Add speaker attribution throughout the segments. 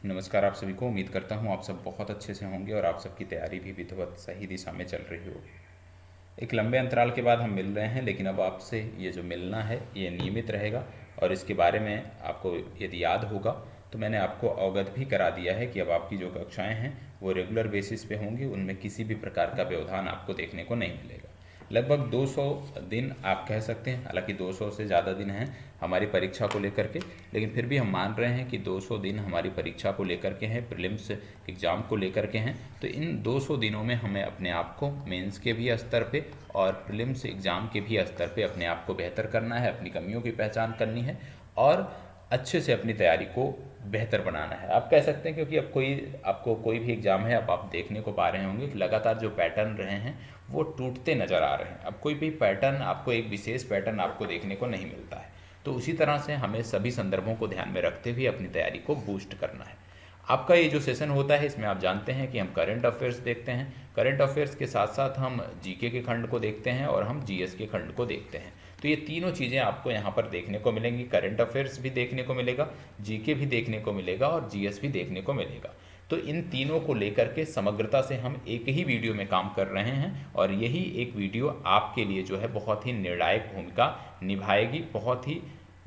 Speaker 1: नमस्कार आप सभी को। उम्मीद करता हूँ आप सब बहुत अच्छे से होंगे और आप सबकी तैयारी भी विधिवत सही दिशा में चल रही होगी। एक लंबे अंतराल के बाद हम मिल रहे हैं, लेकिन अब आपसे ये जो मिलना है ये नियमित रहेगा। और इसके बारे में आपको यदि याद होगा तो मैंने आपको अवगत भी करा दिया है कि अब आपकी जो कक्षाएं हैं वो रेगुलर बेसिस पे होंगी, उनमें किसी भी प्रकार का व्यवधान आपको देखने को नहीं मिलेगा। लगभग 200 दिन आप कह सकते हैं, हालांकि 200 से ज़्यादा दिन हैं हमारी परीक्षा को लेकर के, लेकिन फिर भी हम मान रहे हैं कि 200 दिन हमारी परीक्षा को लेकर के हैं, प्रीलिम्स एग्ज़ाम को लेकर के हैं। तो इन 200 दिनों में हमें अपने आप को मेंस के भी स्तर पे और प्रीलिम्स एग्ज़ाम के भी स्तर पे अपने आप को बेहतर करना है, अपनी कमियों की पहचान करनी है और अच्छे से अपनी तैयारी को बेहतर बनाना है। आप कह सकते हैं, क्योंकि अब आपको कोई भी एग्ज़ाम है, अब आप देखने को पा रहे होंगे कि लगातार जो पैटर्न रहे हैं वो टूटते नज़र आ रहे हैं। अब कोई भी पैटर्न आपको, एक विशेष पैटर्न आपको देखने को नहीं मिलता है। तो उसी तरह से हमें सभी संदर्भों को ध्यान में रखते हुए अपनी तैयारी को बूस्ट करना है। आपका ये जो सेशन होता है इसमें आप जानते हैं कि हम करंट अफेयर्स देखते हैं, करंट अफेयर्स के साथ साथ हम जीके के खंड को देखते हैं और हम जीएस के खंड को देखते हैं। तो ये तीनों चीज़ें आपको यहाँ पर देखने को मिलेंगी। करंट अफेयर्स भी देखने को मिलेगा, जीके भी देखने को मिलेगा और जीएस भी देखने को मिलेगा। तो इन तीनों को लेकर के समग्रता से हम एक ही वीडियो में काम कर रहे हैं और यही एक वीडियो आपके लिए जो है बहुत ही निर्णायक भूमिका निभाएगी।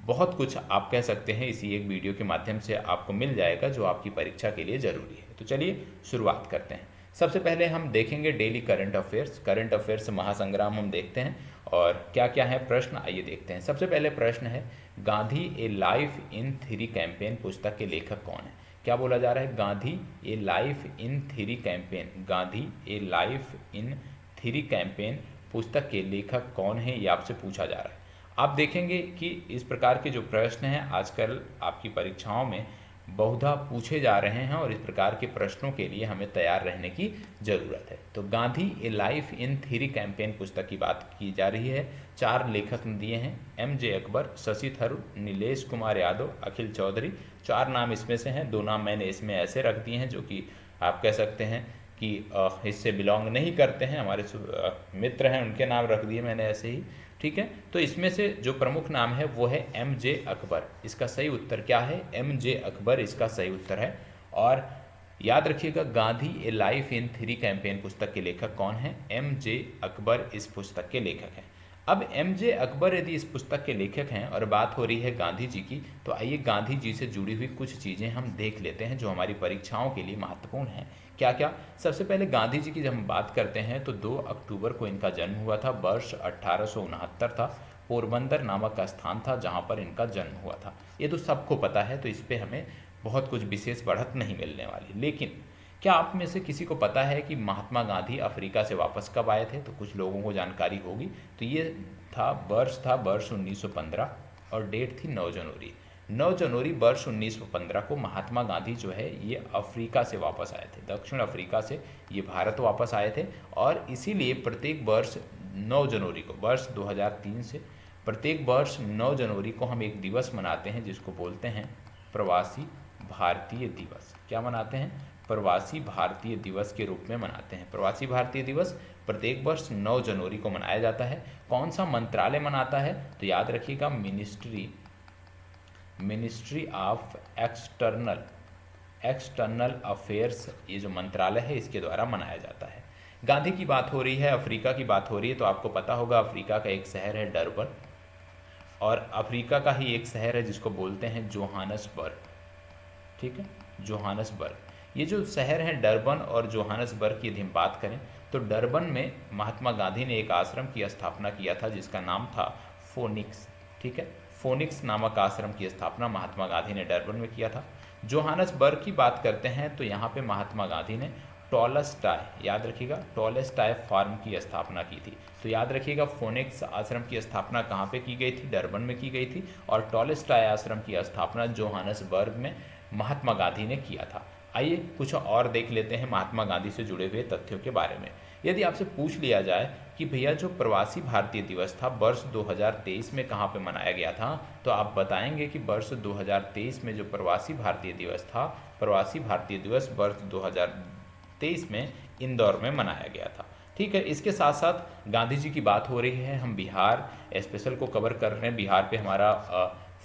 Speaker 1: बहुत कुछ आप कह सकते हैं इसी एक वीडियो के माध्यम से आपको मिल जाएगा जो आपकी परीक्षा के लिए ज़रूरी है। तो चलिए शुरुआत करते हैं। सबसे पहले हम देखेंगे daily current affairs. Current affairs महासंग्राम हम देखते हैं और क्या क्या है प्रश्न, आइए देखते हैं। सबसे पहले प्रश्न है, गांधी ए लाइफ इन थ्री कैंपेन पुस्तक के लेखक कौन है? क्या बोला जा रहा है? गांधी ए life in three campaign, Gandhi A life in three campaign पुस्तक के लेखक कौन है, ये आपसे पूछा जा रहा है। आप देखेंगे कि इस प्रकार के जो प्रश्न हैं आजकल आपकी परीक्षाओं में बहुधा पूछे जा रहे हैं और इस प्रकार के प्रश्नों के लिए हमें तैयार रहने की ज़रूरत है। तो गांधी ए लाइफ इन थ्री कैंपेन पुस्तक की बात की जा रही है। 4 लेखक दिए हैं, एम.जे. अकबर, शशि थरूर, नीलेश कुमार यादव, अखिल चौधरी। 4 नाम इसमें से हैं। 2 नाम मैंने इसमें ऐसे रख दिए हैं जो कि आप कह सकते हैं कि इससे बिलोंग नहीं करते हैं, हमारे मित्र हैं, उनके नाम रख दिए मैंने ऐसे ही। ठीक है, तो इसमें से जो प्रमुख नाम है वो है एम.जे. अकबर। इसका सही उत्तर क्या है? एम.जे. अकबर इसका सही उत्तर है। और याद रखिएगा, गांधी ए लाइफ इन थ्री कैंपेन पुस्तक के लेखक कौन है? एम.जे. अकबर इस पुस्तक के लेखक हैं। अब एम.जे. अकबर यदि इस पुस्तक के लेखक हैं और बात हो रही है गांधी जी की, तो आइए गांधी जी से जुड़ी हुई कुछ चीज़ें हम देख लेते हैं जो हमारी परीक्षाओं के लिए महत्वपूर्ण हैं। क्या क्या? सबसे पहले गांधी जी की जब हम बात करते हैं तो 2 अक्टूबर को इनका जन्म हुआ था। वर्ष 1869 था। पोरबंदर नामक स्थान था जहां पर इनका जन्म हुआ था। ये तो सबको पता है, तो इस पर हमें बहुत कुछ विशेष बढ़त नहीं मिलने वाली। लेकिन क्या आप में से किसी को पता है कि महात्मा गांधी अफ्रीका से वापस कब आए थे? तो कुछ लोगों को जानकारी होगी। तो ये था वर्ष 1915 और डेट थी 9 जनवरी। 9 जनवरी वर्ष 1915 को महात्मा गांधी जो है ये अफ्रीका से वापस आए थे, दक्षिण अफ्रीका से ये भारत वापस आए थे। और इसीलिए प्रत्येक वर्ष 9 जनवरी को, वर्ष 2003 से प्रत्येक वर्ष 9 जनवरी को हम एक दिवस मनाते हैं जिसको बोलते हैं प्रवासी भारतीय दिवस। क्या मनाते हैं? प्रवासी भारतीय दिवस के रूप में मनाते हैं। प्रवासी भारतीय दिवस प्रत्येक वर्ष 9 जनवरी को मनाया जाता है। कौन सा मंत्रालय मनाता है? तो याद रखिएगा, मिनिस्ट्री ऑफ एक्सटर्नल अफेयर्स, ये जो मंत्रालय है इसके द्वारा मनाया जाता है। गांधी की बात हो रही है, अफ्रीका की बात हो रही है, तो आपको पता होगा अफ्रीका का एक शहर है डरबन और अफ्रीका का ही एक शहर है जिसको बोलते हैं जोहानसबर्ग। ठीक है, जोहानसबर्ग। ये जो शहर है डरबन और जोहानसबर्ग की यदि हम बात करें तो डरबन में महात्मा गांधी ने एक आश्रम की स्थापना किया था जिसका नाम था फोनिक्स। ठीक है, फोनिक्स नामक आश्रम की स्थापना महात्मा गांधी ने डरबन में किया था। जोहानसबर्ग की बात करते हैं तो यहाँ पे महात्मा गांधी ने टॉलस्टाय, याद रखिएगा, टॉलस्टाय फार्म की स्थापना की थी। तो याद रखिएगा, फोनिक्स आश्रम की स्थापना कहाँ पे की गई थी? डरबन में की गई थी। और टॉलस्टाय आश्रम की स्थापना जोहानसबर्ग में महात्मा गांधी ने किया था। आइए कुछ और देख लेते हैं महात्मा गांधी से जुड़े हुए तथ्यों के बारे में। यदि आपसे पूछ लिया जाए कि भैया जो प्रवासी भारतीय दिवस था वर्ष 2023 में कहाँ पे मनाया गया था, तो आप बताएंगे कि वर्ष 2023 में जो प्रवासी भारतीय दिवस था, प्रवासी भारतीय दिवस वर्ष 2023 में इंदौर में मनाया गया था। ठीक है, इसके साथ साथ गांधी जी की बात हो रही है, हम बिहार स्पेशल को कवर कर रहे हैं। बिहार पे हमारा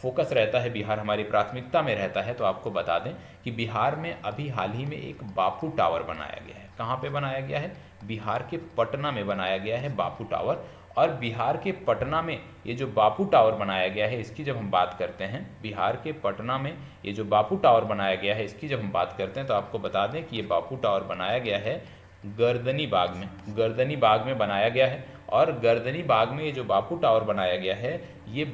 Speaker 1: फोकस रहता है, बिहार हमारी प्राथमिकता में रहता है, तो आपको बता दें कि बिहार में अभी हाल ही में एक बापू टावर बनाया गया है। कहाँ पे बनाया गया है? बिहार के पटना में बनाया गया है बापू टावर। और बिहार के पटना में ये जो बापू टावर बनाया गया है, इसकी जब हम बात करते हैं, बिहार के पटना में ये जो बापू टावर बनाया गया है, इसकी जब हम बात करते हैं तो आपको बता दें कि ये बापू टावर बनाया गया है गर्दनी बाग में, गर्दनी बाग में बनाया गया है। और गर्दनी बाग में ये जो बापू टावर बनाया गया है, ये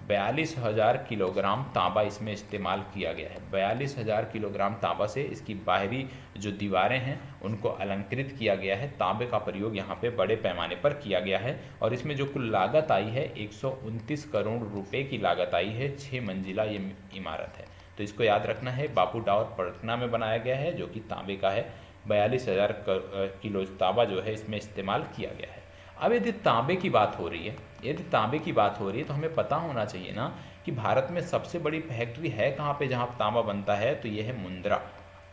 Speaker 1: 42,000 किलोग्राम तांबा इसमें इस्तेमाल किया गया है। 42,000 किलोग्राम तांबा से इसकी बाहरी जो दीवारें हैं उनको अलंकृत किया गया है। तांबे का प्रयोग यहाँ पे बड़े पैमाने पर किया गया है। और इसमें जो कुल लागत आई है 129 करोड़ रुपए की लागत आई है। 6 मंजिला ये इमारत है। तो इसको याद रखना है। बापू टावर पटना में बनाया गया है जो कि तांबे का है। 42,000 किलो तांबा जो है इसमें इस्तेमाल किया गया है। अब यदि तांबे की बात हो रही है, यदि तांबे की बात हो रही है तो हमें पता होना चाहिए ना कि भारत में सबसे बड़ी फैक्ट्री है कहाँ पे जहाँ तांबा बनता है, तो ये है मुंद्रा।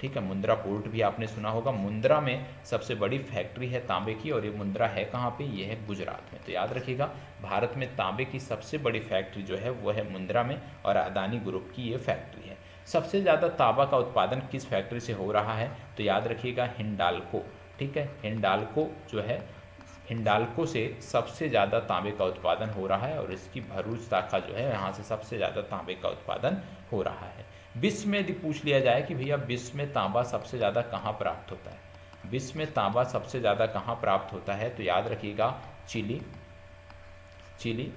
Speaker 1: ठीक है, मुंद्रा पोर्ट भी आपने सुना होगा। मुंद्रा में सबसे बड़ी फैक्ट्री है तांबे की, और ये मुंद्रा है कहाँ पे? ये है गुजरात में। तो याद रखिएगा, भारत में तांबे की सबसे बड़ी फैक्ट्री जो है वो है मुंद्रा में, और अदानी ग्रुप की ये फैक्ट्री है। सबसे ज़्यादा तांबा का उत्पादन किस फैक्ट्री से हो रहा है? तो याद रखिएगा हिंडाल्को। ठीक है, हिंडाल्को जो है, हिंडाल्को से सबसे ज़्यादा तांबे का उत्पादन हो रहा है, और इसकी भरूच शाखा जो है यहाँ से सबसे ज़्यादा तांबे का उत्पादन हो रहा है। विश्व में यदि पूछ लिया जाए कि भैया विश्व में तांबा सबसे ज़्यादा कहाँ प्राप्त होता है, विश्व में तांबा सबसे ज़्यादा कहाँ प्राप्त होता है, तो याद रखिएगा चिली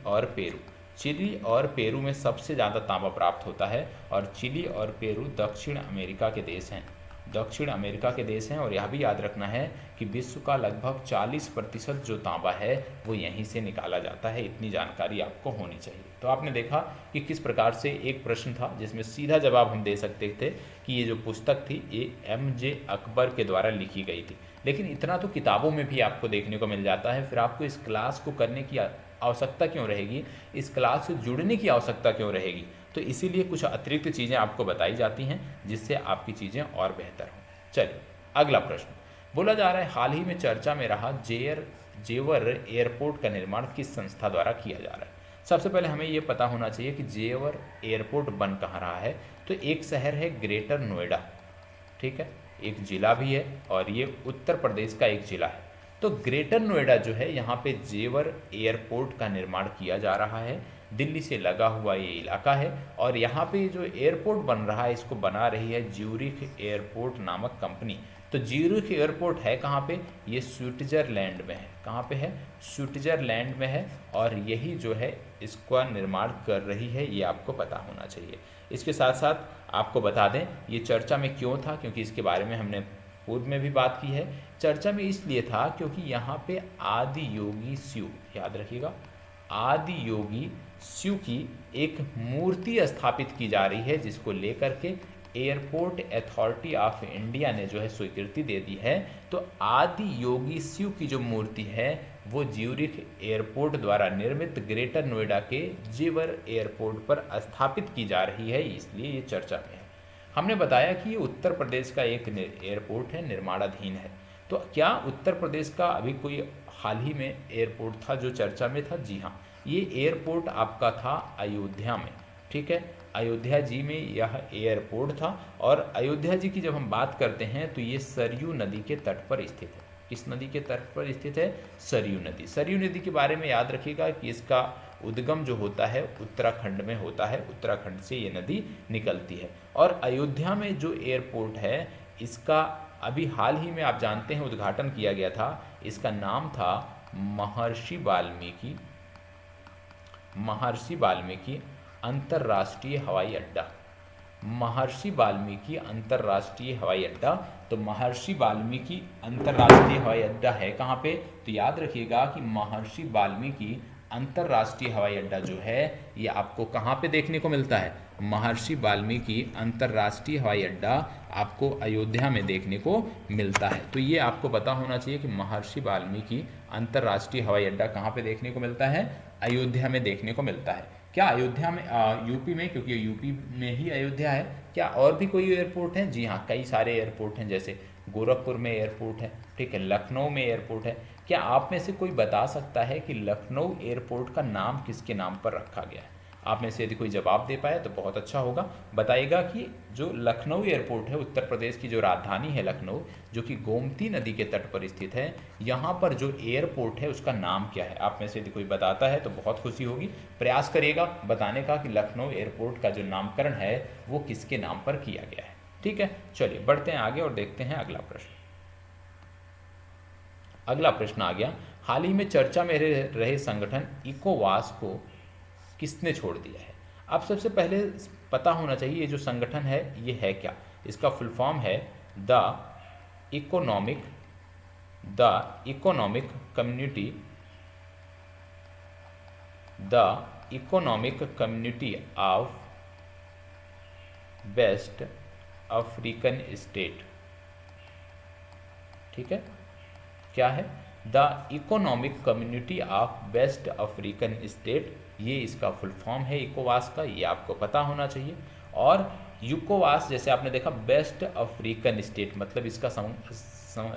Speaker 1: और पेरू। चिली और पेरू में सबसे ज़्यादा तांबा प्राप्त होता है, और चिली और पेरू दक्षिण अमेरिका के देश हैं, दक्षिण अमेरिका के देश हैं। और यह भी याद रखना है कि विश्व का लगभग 40% जो तांबा है वो यहीं से निकाला जाता है। इतनी जानकारी आपको होनी चाहिए। तो आपने देखा कि किस प्रकार से एक प्रश्न था जिसमें सीधा जवाब हम दे सकते थे कि ये जो पुस्तक थी ये MJ अकबर के द्वारा लिखी गई थी। लेकिन इतना तो किताबों में भी आपको देखने को मिल जाता है, फिर आपको इस क्लास को करने की आवश्यकता क्यों रहेगी, इस क्लास से जुड़ने की आवश्यकता क्यों रहेगी? तो इसीलिए कुछ अतिरिक्त चीज़ें आपको बताई जाती हैं जिससे आपकी चीज़ें और बेहतर हों। चलिए अगला प्रश्न बोला जा रहा है, हाल ही में चर्चा में रहा जेवर एयरपोर्ट का निर्माण किस संस्था द्वारा किया जा रहा है? सबसे पहले हमें ये पता होना चाहिए कि जेवर एयरपोर्ट बन कहाँ रहा है। तो एक शहर है ग्रेटर नोएडा, ठीक है, एक जिला भी है, और ये उत्तर प्रदेश का एक जिला है। तो ग्रेटर नोएडा जो है यहाँ पे जेवर एयरपोर्ट का निर्माण किया जा रहा है। दिल्ली से लगा हुआ ये इलाका है, और यहाँ पे जो एयरपोर्ट बन रहा है इसको बना रही है ज्यूरिख एयरपोर्ट नामक कंपनी। तो ज्यूरिख एयरपोर्ट है कहाँ पे? ये स्विट्जरलैंड में है। कहाँ पे है? स्विट्जरलैंड में है, और यही जो है इसका निर्माण कर रही है, ये आपको पता होना चाहिए। इसके साथ साथ आपको बता दें ये चर्चा में क्यों था, क्योंकि इसके बारे में हमने पूर्व में भी बात की है। चर्चा में इसलिए था क्योंकि यहाँ पे आदि योगी शिव, याद रखिएगा, आदि योगी शिव की एक मूर्ति स्थापित की जा रही है, जिसको लेकर के एयरपोर्ट अथॉरिटी ऑफ इंडिया ने जो है स्वीकृति दे दी है। तो आदि योगी शिव की जो मूर्ति है वो ज्यूरिख एयरपोर्ट द्वारा निर्मित ग्रेटर नोएडा के जेवर एयरपोर्ट पर स्थापित की जा रही है, इसलिए ये चर्चा में है। हमने बताया कि ये उत्तर प्रदेश का एक एयरपोर्ट है, निर्माणाधीन है। तो क्या उत्तर प्रदेश का अभी कोई हाल ही में एयरपोर्ट था जो चर्चा में था? जी हाँ, ये एयरपोर्ट आपका था अयोध्या में। ठीक है, अयोध्या जी में यह एयरपोर्ट था। और अयोध्या जी की जब हम बात करते हैं तो ये सरयू नदी के तट पर स्थित है। किस नदी के तट पर स्थित है? सरयू नदी। सरयू नदी के बारे में याद रखिएगा कि इसका उद्गम जो होता है उत्तराखंड में होता है, उत्तराखंड से ये नदी निकलती है। और अयोध्या में जो एयरपोर्ट है इसका अभी हाल ही में आप जानते हैं उद्घाटन किया गया था। इसका नाम था महर्षि वाल्मीकि अंतर्राष्ट्रीय हवाई अड्डा। महर्षि वाल्मीकि अंतर्राष्ट्रीय हवाई अड्डा। तो महर्षि वाल्मीकि अंतर्राष्ट्रीय हवाई अड्डा है कहाँ पे? तो याद रखिएगा कि महर्षि वाल्मीकि अंतर्राष्ट्रीय हवाई अड्डा जो है ये आपको कहाँ पे देखने को मिलता है? महर्षि वाल्मीकि अंतर्राष्ट्रीय हवाई अड्डा आपको अयोध्या में देखने को मिलता है। तो ये आपको पता होना चाहिए कि महर्षि वाल्मीकि अंतर्राष्ट्रीय हवाई अड्डा कहाँ पे देखने को मिलता है? अयोध्या में देखने को मिलता है। क्या अयोध्या में यूपी में, क्योंकि यूपी में ही अयोध्या है। क्या और भी कोई एयरपोर्ट हैं? जी हाँ, कई सारे एयरपोर्ट हैं, जैसे गोरखपुर में एयरपोर्ट है, ठीक है, लखनऊ में एयरपोर्ट है। क्या आप में से कोई बता सकता है कि लखनऊ एयरपोर्ट का नाम किसके नाम पर रखा गया है? आप में से यदि कोई जवाब दे पाए तो बहुत अच्छा होगा। बताइएगा कि जो लखनऊ एयरपोर्ट है, उत्तर प्रदेश की जो राजधानी है लखनऊ, जो कि गोमती नदी के तट पर स्थित है, यहाँ पर जो एयरपोर्ट है उसका नाम क्या है? आप में से यदि कोई बताता है तो बहुत खुशी होगी। प्रयास करिएगा बताने का कि लखनऊ एयरपोर्ट का जो नामकरण है वो किसके नाम पर किया गया है। ठीक है, चलिए बढ़ते हैं आगे और देखते हैं अगला प्रश्न। अगला प्रश्न आ गया, हाल ही में चर्चा में रहे संगठन इकोवास को किसने छोड़ दिया है? अब सबसे पहले पता होना चाहिए ये जो संगठन है ये है क्या। इसका फुल फॉर्म है the economic community of West African state. ठीक है, क्या है? The economic community of West African state, ये इसका फुल फॉर्म है इकोवास का, ये आपको पता होना चाहिए। और यूकोवास जैसे आपने देखा वेस्ट अफ्रीकन स्टेट, मतलब इसका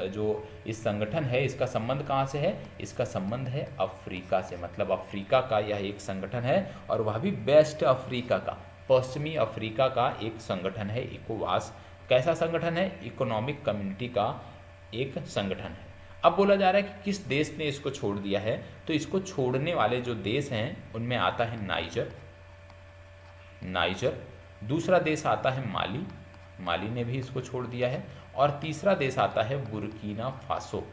Speaker 1: जो इस संगठन है इसका संबंध कहाँ से है? इसका संबंध है अफ्रीका से, मतलब अफ्रीका का यह एक संगठन है और वह भी वेस्ट अफ्रीका का, पश्चिमी अफ्रीका का एक संगठन है इकोवास। कैसा संगठन है? इकोनॉमिक कम्युनिटी का एक संगठन है। अब बोला जा रहा है कि किस देश ने इसको छोड़ दिया है, तो इसको छोड़ने वाले जो देश हैं उनमें आता है नाइजर, दूसरा देश आता है माली ने भी इसको छोड़ दिया है, और तीसरा देश आता है बुर्किना फासो।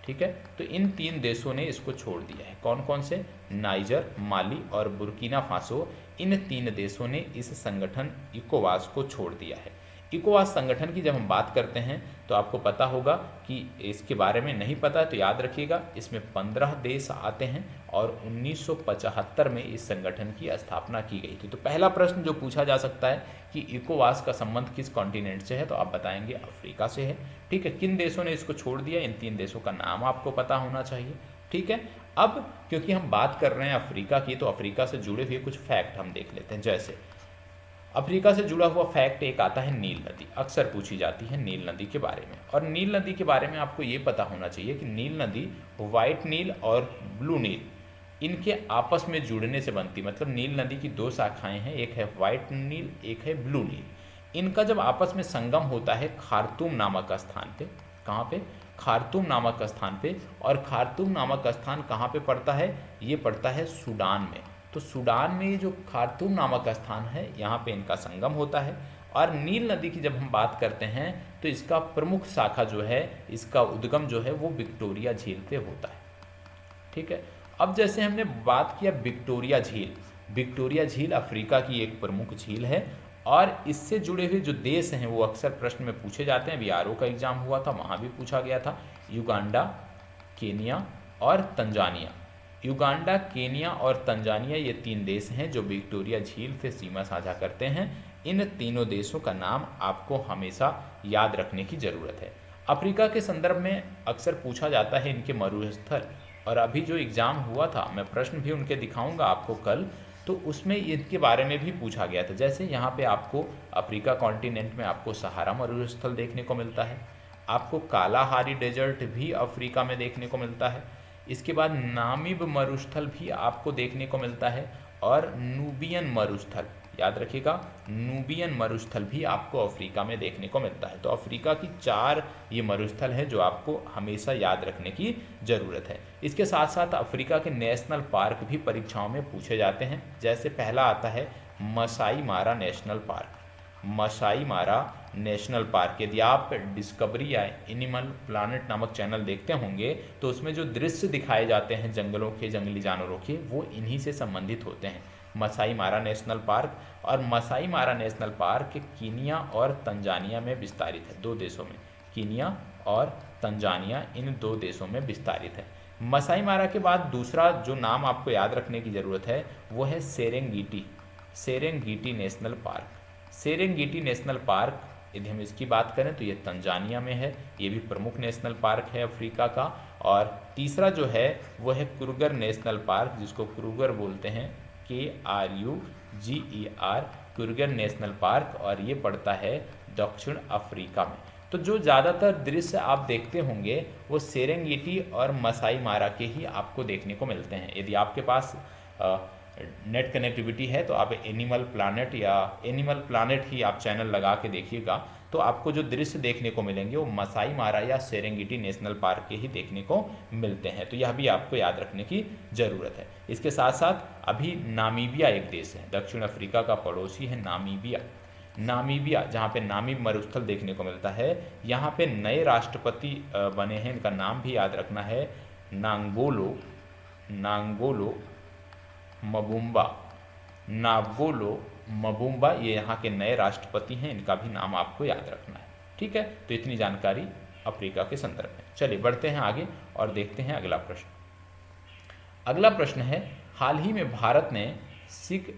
Speaker 1: ठीक है, तो इन 3 देशों ने इसको छोड़ दिया है। कौन कौन से? नाइजर, माली और बुर्किना फासो, इन 3 देशों ने इस संगठन इकोवास को छोड़ दिया है। इकोवास संगठन की जब हम बात करते हैं तो आपको पता होगा कि इसके बारे में नहीं पता है तो याद रखिएगा, इसमें 15 देश आते हैं और 1975 में इस संगठन की स्थापना की गई थी। तो पहला प्रश्न जो पूछा जा सकता है कि इकोवास का संबंध किस कॉन्टिनेंट से है, तो आप बताएंगे अफ्रीका से है। ठीक है, किन देशों ने इसको छोड़ दिया, इन 3 देशों का नाम आपको पता होना चाहिए। ठीक है, अब क्योंकि हम बात कर रहे हैं अफ्रीका की, तो अफ्रीका से जुड़े हुए कुछ फैक्ट हम देख लेते हैं। जैसे अफ्रीका से जुड़ा हुआ फैक्ट एक आता है नील नदी, अक्सर पूछी जाती है नील नदी के बारे में। और नील नदी के बारे में आपको ये पता होना चाहिए कि नील नदी वाइट नील और ब्लू नील इनके आपस में जुड़ने से बनती, मतलब नील नदी की 2 शाखाएं हैं, एक है वाइट नील, एक है ब्लू नील। इनका जब आपस में संगम होता है खार्तूम नामक स्थान पे, कहाँ पे? खार्तूम नामक स्थान पे। और खार्तूम नामक स्थान कहाँ पे पड़ता है? ये पड़ता है सूडान में। तो सूडान में ये जो खार्तूम नामक स्थान है यहाँ पे इनका संगम होता है। और नील नदी की जब हम बात करते हैं तो इसका प्रमुख शाखा जो है, इसका उद्गम जो है वो विक्टोरिया झील पे होता है। ठीक है, अब जैसे हमने बात किया विक्टोरिया झील अफ्रीका की एक प्रमुख झील है और इससे जुड़े हुए जो देश हैं वो अक्सर प्रश्न में पूछे जाते हैं। अभी आरओ का एग्जाम हुआ था, वहाँ भी पूछा गया था। युगांडा, केनिया और तंजानिया। युगांडा, केनिया और तंजानिया ये 3 देश हैं जो विक्टोरिया झील से सीमा साझा करते हैं। इन तीनों देशों का नाम आपको हमेशा याद रखने की ज़रूरत है। अफ्रीका के संदर्भ में अक्सर पूछा जाता है इनके मरुस्थल, और अभी जो एग्ज़ाम हुआ था मैं प्रश्न भी उनके दिखाऊंगा आपको कल, तो उसमें इनके बारे में भी पूछा गया था। जैसे यहाँ पे आपको अफ्रीका कॉन्टिनेंट में आपको सहारा मरुस्थल देखने को मिलता है, आपको कालाहारी डेजर्ट भी अफ्रीका में देखने को मिलता है, इसके बाद नामिब मरुस्थल भी आपको देखने को मिलता है, और नूबियन मरुस्थल, याद रखिएगा नूबियन मरुस्थल भी आपको अफ्रीका में देखने को मिलता है। तो अफ्रीका की 4 ये मरुस्थल हैं जो आपको हमेशा याद रखने की ज़रूरत है। इसके साथ साथ अफ्रीका के नेशनल पार्क भी परीक्षाओं में पूछे जाते हैं। जैसे पहला आता है मसाई मारा नेशनल पार्क। मसाई मारा नेशनल पार्क, यदि आप डिस्कवरी या एनिमल प्लानेट नामक चैनल देखते होंगे तो उसमें जो दृश्य दिखाए जाते हैं जंगलों के, जंगली जानवरों के, वो इन्हीं से संबंधित होते हैं। मसाई मारा नेशनल पार्क, और मसाई मारा नेशनल पार्क कीनिया और तंजानिया में विस्तारित है, 2 देशों में, कीनिया और तंजानिया, इन 2 देशों में विस्तारित है। मसाई मारा के बाद दूसरा जो नाम आपको याद रखने की ज़रूरत है वो है सेरेंगीटी नेशनल पार्क। सेरेंगीटी नेशनल पार्क, यदि हम इसकी बात करें तो ये तंजानिया में है, ये भी प्रमुख नेशनल पार्क है अफ्रीका का। और तीसरा जो है वो है क्रूगर नेशनल पार्क, जिसको क्रूगर बोलते हैं, KRUGER, क्रूगर नेशनल पार्क, और ये पड़ता है दक्षिण अफ्रीका में। तो जो ज़्यादातर दृश्य आप देखते होंगे वो सेरेंगेटी और मसाई मारा के ही आपको देखने को मिलते हैं। यदि आपके पास नेट कनेक्टिविटी है तो आप एनिमल प्लानट या एनिमल प्लानट ही आप चैनल लगा के देखिएगा, तो आपको जो दृश्य देखने को मिलेंगे वो मसाई मारा या सेरेंगेटी नेशनल पार्क के ही देखने को मिलते हैं। तो यह भी आपको याद रखने की ज़रूरत है। इसके साथ साथ अभी नामीबिया एक देश है, दक्षिण अफ्रीका का पड़ोसी है नामीबिया। नामीबिया जहाँ पे नामीब मरुस्थल देखने को मिलता है, यहाँ पे नए राष्ट्रपति बने हैं, इनका नाम भी याद रखना है, नांगोलो मबुम्बा, ये यहाँ के नए राष्ट्रपति हैं, इनका भी नाम आपको याद रखना है। ठीक है, तो इतनी जानकारी अफ्रीका के संदर्भ में। चलिए बढ़ते हैं आगे और देखते हैं अगला प्रश्न। अगला प्रश्न है, हाल ही में भारत ने सिग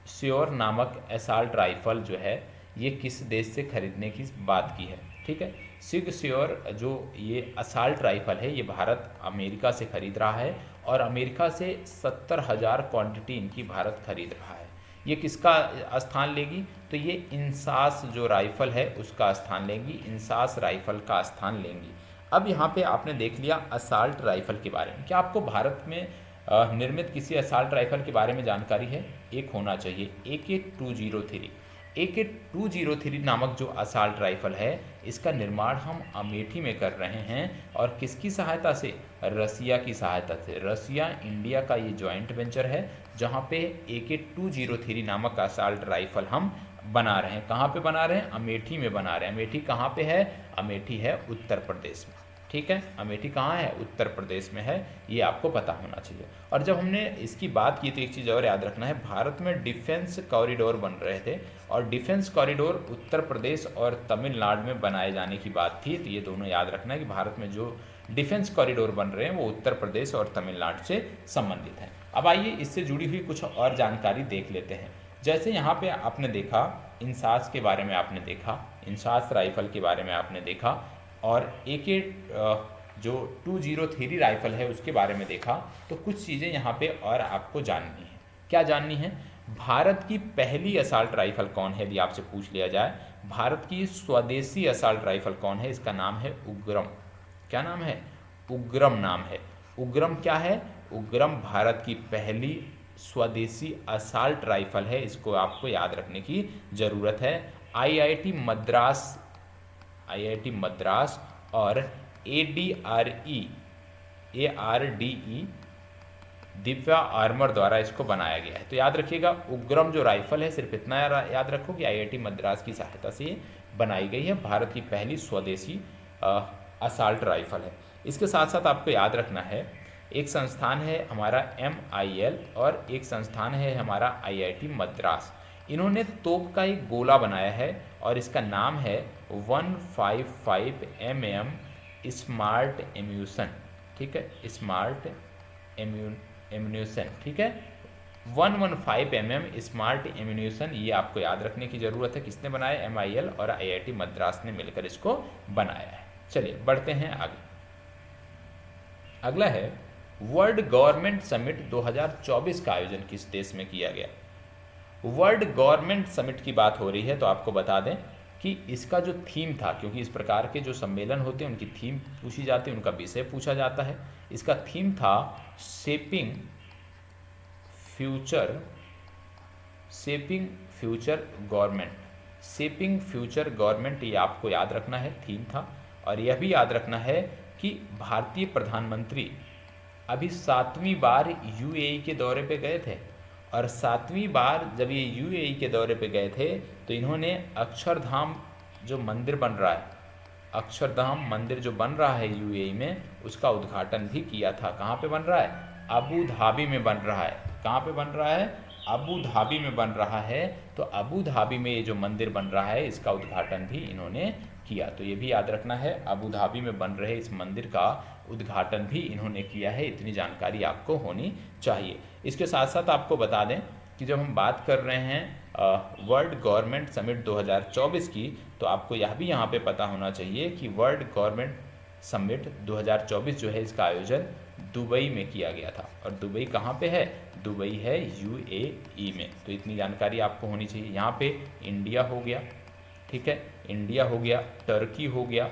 Speaker 1: श्योर नामक एसाल्ट राइफल जो है ये किस देश से खरीदने की बात की है। ठीक है, सिग श्योर जो ये असाल्ट राइफल है ये भारत अमेरिका से खरीद रहा है और अमेरिका से 70,000 क्वांटिटी इनकी भारत खरीद रहा है। ये किसका स्थान लेगी, तो ये इंसास जो राइफल है उसका स्थान लेंगी, इंसास राइफल का स्थान लेंगी। अब यहाँ पे आपने देख लिया असाल्ट राइफल के बारे में। क्या आपको भारत में निर्मित किसी असाल्ट राइफल के बारे में जानकारी है? एक होना चाहिए, AK-203। AK-203 नामक जो असाल्ट राइफल है इसका निर्माण हम अमेठी में कर रहे हैं और किसकी सहायता से? रसिया की सहायता से। रसिया इंडिया का ये जॉइंट वेंचर है जहाँ पे AK-203 नामक असाल्ट राइफल हम बना रहे हैं। कहाँ पे बना रहे हैं? अमेठी में बना रहे हैं। अमेठी कहाँ पे है? अमेठी है उत्तर प्रदेश में। ठीक है, अमेठी कहाँ है? उत्तर प्रदेश में है, ये आपको पता होना चाहिए। और जब हमने इसकी बात की तो एक चीज़ और याद रखना है, भारत में डिफेंस कॉरिडोर बन रहे थे और डिफेंस कॉरिडोर उत्तर प्रदेश और तमिलनाडु में बनाए जाने की बात थी। तो ये दोनों याद रखना है कि भारत में जो डिफेंस कॉरिडोर बन रहे हैं वो उत्तर प्रदेश और तमिलनाडु से संबंधित है। अब आइए इससे जुड़ी हुई कुछ और जानकारी देख लेते हैं। जैसे यहाँ पे आपने देखा इंसास के बारे में, आपने देखा इंसास राइफल के बारे में आपने देखा और AK जो 203 राइफल है उसके बारे में देखा, तो कुछ चीज़ें यहाँ पे और आपको जाननी है। क्या जाननी है? भारत की पहली असाल्ट राइफल कौन है, यदि आपसे पूछ लिया जाए भारत की स्वदेशी असाल्ट राइफल कौन है, इसका नाम है उग्रम। क्या नाम है? उग्रम नाम है। उग्रम क्या है? उग्रम भारत की पहली स्वदेशी असाल्ट राइफल है, इसको आपको याद रखने की ज़रूरत है। IIT मद्रास और ARDE दिव्या आर्मर द्वारा इसको बनाया गया है। तो याद रखिएगा उग्रम जो राइफल है, सिर्फ इतना याद रखो कि IIT मद्रास की सहायता से ये बनाई गई है, भारत की पहली स्वदेशी असाल्ट राइफल है। इसके साथ साथ आपको याद रखना है एक संस्थान है हमारा MIL और एक संस्थान है हमारा IIT मद्रास। इन्होंने तोप का एक गोला बनाया है और इसका नाम है 155 mm स्मार्ट एम्यूशन। ठीक है, स्मार्ट एम्यूशन। ठीक है, 115 mm स्मार्ट एम्यूशन, ये आपको याद रखने की ज़रूरत है। किसने बनाया? MIL और IIT मद्रास ने मिलकर इसको बनाया है। चलिए बढ़ते हैं आगे। अगला है वर्ल्ड गवर्नमेंट समिट 2024 का आयोजन किस देश में किया गया? वर्ल्ड गवर्नमेंट समिट की बात हो रही है तो आपको बता दें कि इसका जो थीम था, क्योंकि इस प्रकार के जो सम्मेलन होते हैं उनकी थीम पूछी जाती है, उनका विषय पूछा जाता है। इसका थीम था शेपिंग फ्यूचर गवर्नमेंट। ये आपको याद रखना है, थीम था। और यह भी याद रखना है कि भारतीय प्रधानमंत्री अभी 7वीं बार UAE के दौरे पे गए थे और 7वीं बार जब ये UAE के दौरे पे गए थे तो इन्होंने अक्षरधाम जो मंदिर बन रहा है, अक्षरधाम मंदिर जो बन रहा है UAE में, उसका उद्घाटन भी किया था। कहाँ पे बन रहा है? अबू धाबी में बन रहा है। कहाँ पे बन रहा है? अबू धाबी में बन रहा है। तो अबू धाबी में ये जो मंदिर बन रहा है इसका उद्घाटन भी इन्होंने किया। तो ये भी याद रखना है, अबू धाबी में बन रहे इस मंदिर का उद्घाटन भी इन्होंने किया है। इतनी जानकारी आपको होनी चाहिए। इसके साथ साथ आपको बता दें कि जब हम बात कर रहे हैं वर्ल्ड गवर्नमेंट समिट 2024 की, तो आपको यह भी यहाँ पे पता होना चाहिए कि वर्ल्ड गवर्नमेंट समिट 2024 जो है इसका आयोजन दुबई में किया गया था। और दुबई कहाँ पे है? दुबई है UAE में। तो इतनी जानकारी आपको होनी चाहिए। यहाँ पे इंडिया हो गया, ठीक है, इंडिया हो गया, टर्की हो गया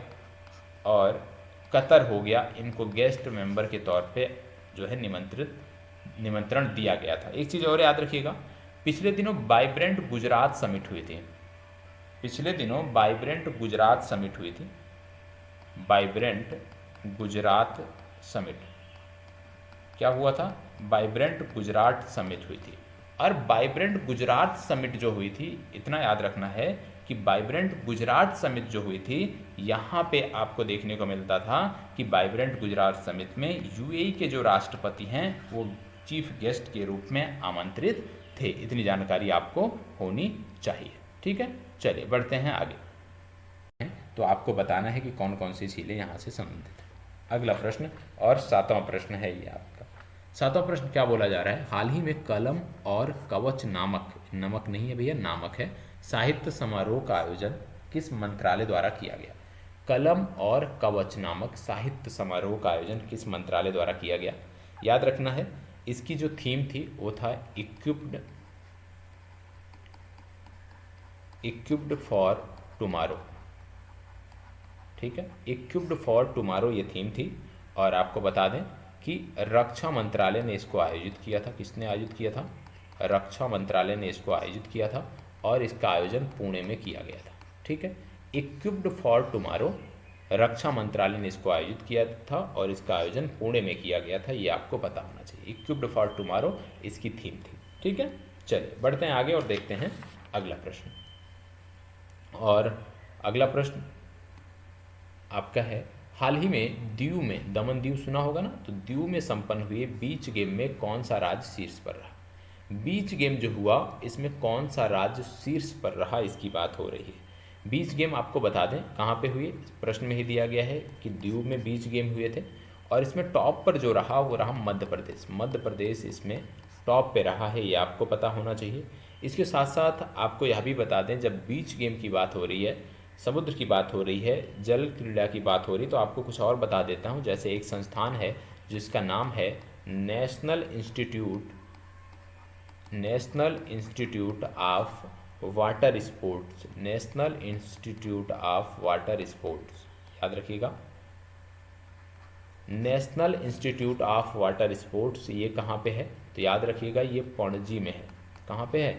Speaker 1: और कतर हो गया। इनको गेस्ट मेंबर के तौर पे जो है निमंत्रित निमंत्रण दिया गया था। एक चीज़ और याद रखिएगा, पिछले दिनों वाइब्रेंट गुजरात समिट हुई थी। पिछले दिनों वाइब्रेंट गुजरात समिट हुई थी। वाइब्रेंट गुजरात समिट क्या हुआ था? वाइब्रेंट गुजरात समिट हुई थी। और वाइब्रेंट गुजरात समिट जो हुई थी, इतना याद रखना है कि वाइब्रेंट गुजरात समिट जो हुई थी, यहाँ पे आपको देखने को मिलता था कि वाइब्रेंट गुजरात समिट में यूएई के जो राष्ट्रपति हैं वो चीफ गेस्ट के रूप में आमंत्रित थे। इतनी जानकारी आपको होनी चाहिए। ठीक है, चलिए बढ़ते हैं आगे। तो आपको बताना है कि कौन कौन सी झीलें यहाँ से संबंधित हैं। अगला प्रश्न और 7वां प्रश्न है ये आपका। 7वां प्रश्न क्या बोला जा रहा है? हाल ही में कलम और कवच नामक, नमक नहीं है भैया, नामक है, साहित्य समारोह का आयोजन किस मंत्रालय द्वारा किया गया? कलम और कवच नामक साहित्य समारोह का आयोजन किस मंत्रालय द्वारा किया गया? याद रखना है, इसकी जो थीम थी वो था इक्विप्ड फॉर टुमारो। ठीक है, इक्विप्ड फॉर टुमारो ये थीम थी। और आपको बता दें कि रक्षा मंत्रालय ने इसको आयोजित किया था। किसने आयोजित किया था? रक्षा मंत्रालय ने इसको आयोजित किया था और इसका आयोजन पुणे में किया गया था। ठीक है, इक्विप्ड फॉर टुमारो, रक्षा मंत्रालय ने इसको आयोजित किया था और इसका आयोजन पुणे में किया गया था। ये आपको पता होना चाहिए। इक्विप्ड फॉर टुमारो इसकी थीम थी। ठीक है, चलिए बढ़ते हैं आगे और देखते हैं अगला प्रश्न। और अगला प्रश्न आपका है, हाल ही में दीव में, दमन दीव सुना होगा ना, तो दीव में संपन्न हुए बीच गेम में कौन सा राज्य शीर्ष पर रहा? बीच गेम जो हुआ इसमें कौन सा राज्य शीर्ष पर रहा, इसकी बात हो रही है। बीच गेम आपको बता दें कहाँ पे हुए, प्रश्न में ही दिया गया है कि दीव में बीच गेम हुए थे। और इसमें टॉप पर जो रहा वो रहा मध्य प्रदेश। मध्य प्रदेश इसमें टॉप पे रहा है, ये आपको पता होना चाहिए। इसके साथ साथ आपको यह भी बता दें, जब बीच गेम की बात हो रही है, समुद्र की बात हो रही है, जल क्रीड़ा की बात हो रही, तो आपको कुछ और बता देता हूँ। जैसे एक संस्थान है जिसका नाम है national institute of water sports. National institute of water sports, याद रखिएगा, national institute of water sports. ये कहाँ पे है? तो याद रखिएगा ये पणजी में है। कहाँ पे है?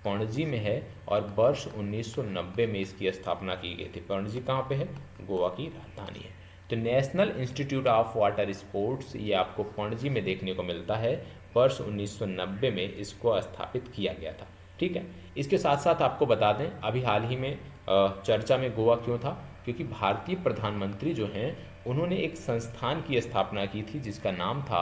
Speaker 1: पणजी में है। और वर्ष 1990 में इसकी स्थापना की गई थी। पणजी कहाँ पे है? गोवा की राजधानी है। तो national institute of water sports ये आपको पणजी में देखने को मिलता है। वर्ष 1990 में इसको स्थापित किया गया था। ठीक है, इसके साथ साथ आपको बता दें, अभी हाल ही में चर्चा में गोवा क्यों था? क्योंकि भारतीय प्रधानमंत्री जो हैं उन्होंने एक संस्थान की स्थापना की थी जिसका नाम था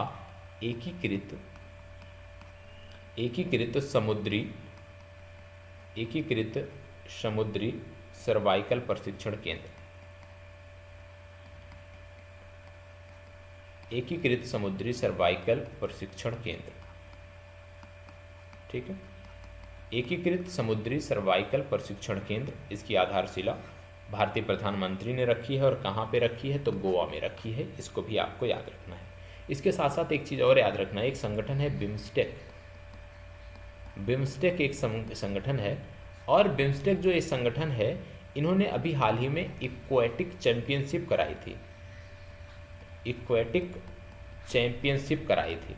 Speaker 1: एकीकृत समुद्री सर्वाइकल प्रशिक्षण केंद्र। एकीकृत समुद्री सर्वाइकल प्रशिक्षण केंद्र। ठीक है, एकीकृत समुद्री सर्वाइकल प्रशिक्षण केंद्र, इसकी आधारशिला भारतीय प्रधानमंत्री ने रखी है। और कहाँ पे रखी है? तो गोवा में रखी है। इसको भी आपको याद रखना है। इसके साथ साथ एक चीज़ और याद रखना है, एक संगठन है बिम्स्टेक। बिम्स्टेक एक संगठन है। और बिम्स्टेक जो एक संगठन है, इन्होंने अभी हाल ही में एक्वेटिक चैंपियनशिप कराई थी। एक्वेटिक चैंपियनशिप कराई थी।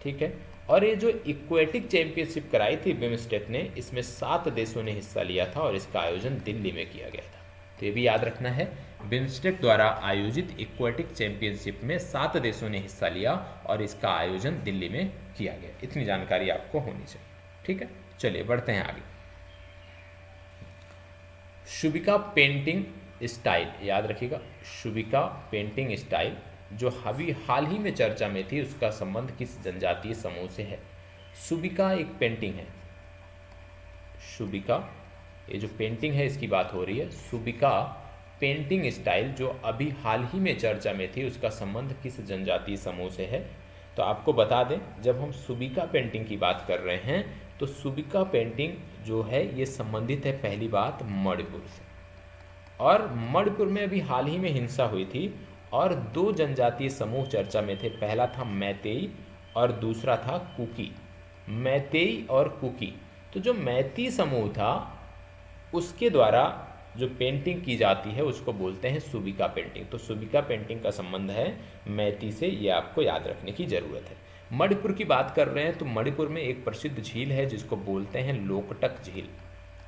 Speaker 1: ठीक है, और ये जो इक्वेटिक चैंपियनशिप कराई थी बिम्स्टेक ने, इसमें 7 देशों ने हिस्सा लिया था और इसका आयोजन दिल्ली में किया गया था। तो ये भी याद रखना है, बिम्स्टेक द्वारा आयोजित इक्वेटिक चैंपियनशिप में 7 देशों ने हिस्सा लिया और इसका आयोजन दिल्ली में किया गया। इतनी जानकारी आपको होनी चाहिए। ठीक है, चलिए बढ़ते हैं आगे। शुबिका पेंटिंग स्टाइल, याद रखिएगा, शुबिका पेंटिंग स्टाइल जो हाल ही में चर्चा में थी, उसका संबंध किस जनजातीय समूह से है? शुबिका एक पेंटिंग है। शुबिका, ये जो पेंटिंग है इसकी बात हो रही है। शुबिका पेंटिंग स्टाइल जो अभी हाल ही में चर्चा में थी, उसका संबंध किस जनजातीय समूह से है? तो आपको बता दें, जब हम शुबिका पेंटिंग की बात कर रहे हैं तो शुबिका पेंटिंग जो है ये संबंधित है, पहली बात, मणिपुर से। और मणिपुर में अभी हाल ही में हिंसा हुई थी और 2 जनजातीय समूह चर्चा में थे। पहला था मैतेई और दूसरा था कुकी। मैतेई और कुकी, तो जो मैती समूह था उसके द्वारा जो पेंटिंग की जाती है उसको बोलते हैं शुबिका पेंटिंग। तो शुबिका पेंटिंग का संबंध है मैती से, ये आपको याद रखने की ज़रूरत है। मणिपुर की बात कर रहे हैं तो मणिपुर में एक प्रसिद्ध झील है जिसको बोलते हैं लोकटक झील।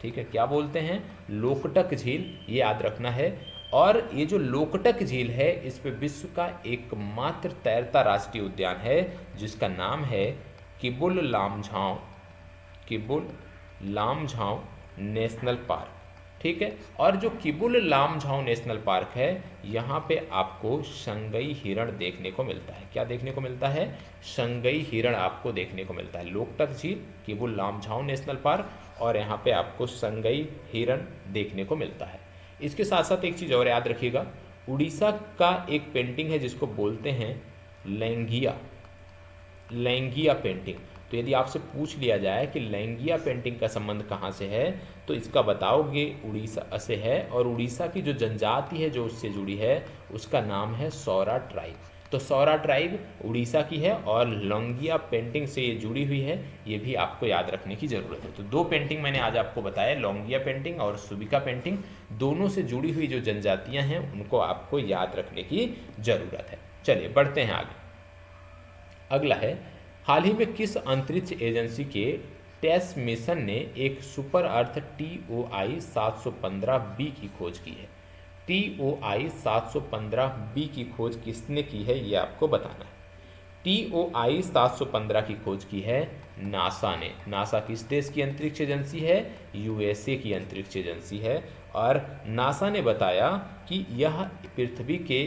Speaker 1: ठीक है, क्या बोलते हैं? लोकटक झील, ये याद रखना है। और ये जो लोकटक झील है इस पे विश्व का एकमात्र तैरता राष्ट्रीय उद्यान है जिसका नाम है किबुल लामझाओ, किबुल लामझाओ नेशनल पार्क। ठीक है, और जो किबुल लामझाओ नेशनल पार्क है यहाँ पे आपको संगई हिरण देखने को मिलता है। क्या देखने को मिलता है? संगई हिरण आपको देखने को मिलता है। लोकटक झील, किबुल लामझाओ नेशनल पार्क, और यहाँ पे आपको संगई हिरण देखने को मिलता है। इसके साथ साथ एक चीज़ और याद रखिएगा, उड़ीसा का एक पेंटिंग है जिसको बोलते हैं लैंगिया, लैंगिया पेंटिंग। तो यदि आपसे पूछ लिया जाए कि लैंगिया पेंटिंग का संबंध कहाँ से है तो इसका बताओगे उड़ीसा से है, और उड़ीसा की जो जनजाति है जो उससे जुड़ी है उसका नाम है सौरा ट्राइब। तो सौरा ट्राइब उड़ीसा की है और लैंगिया पेंटिंग से ये जुड़ी हुई है, ये भी आपको याद रखने की ज़रूरत है। तो दो पेंटिंग मैंने आज आपको बताया, लैंगिया पेंटिंग और सुबिका पेंटिंग, दोनों से जुड़ी हुई जो जनजातियाँ हैं उनको आपको याद रखने की ज़रूरत है। चलिए बढ़ते हैं आगे। अगला है, हाल ही में किस अंतरिक्ष एजेंसी के टेस मिशन ने एक सुपर अर्थ TOI 715B की खोज की है? TOI 715B की खोज किसने की है ये आपको बताना है। TOI 715 की खोज की है नासा ने। नासा किस देश की अंतरिक्ष एजेंसी है? USA की अंतरिक्ष एजेंसी है। और नासा ने बताया कि यह पृथ्वी के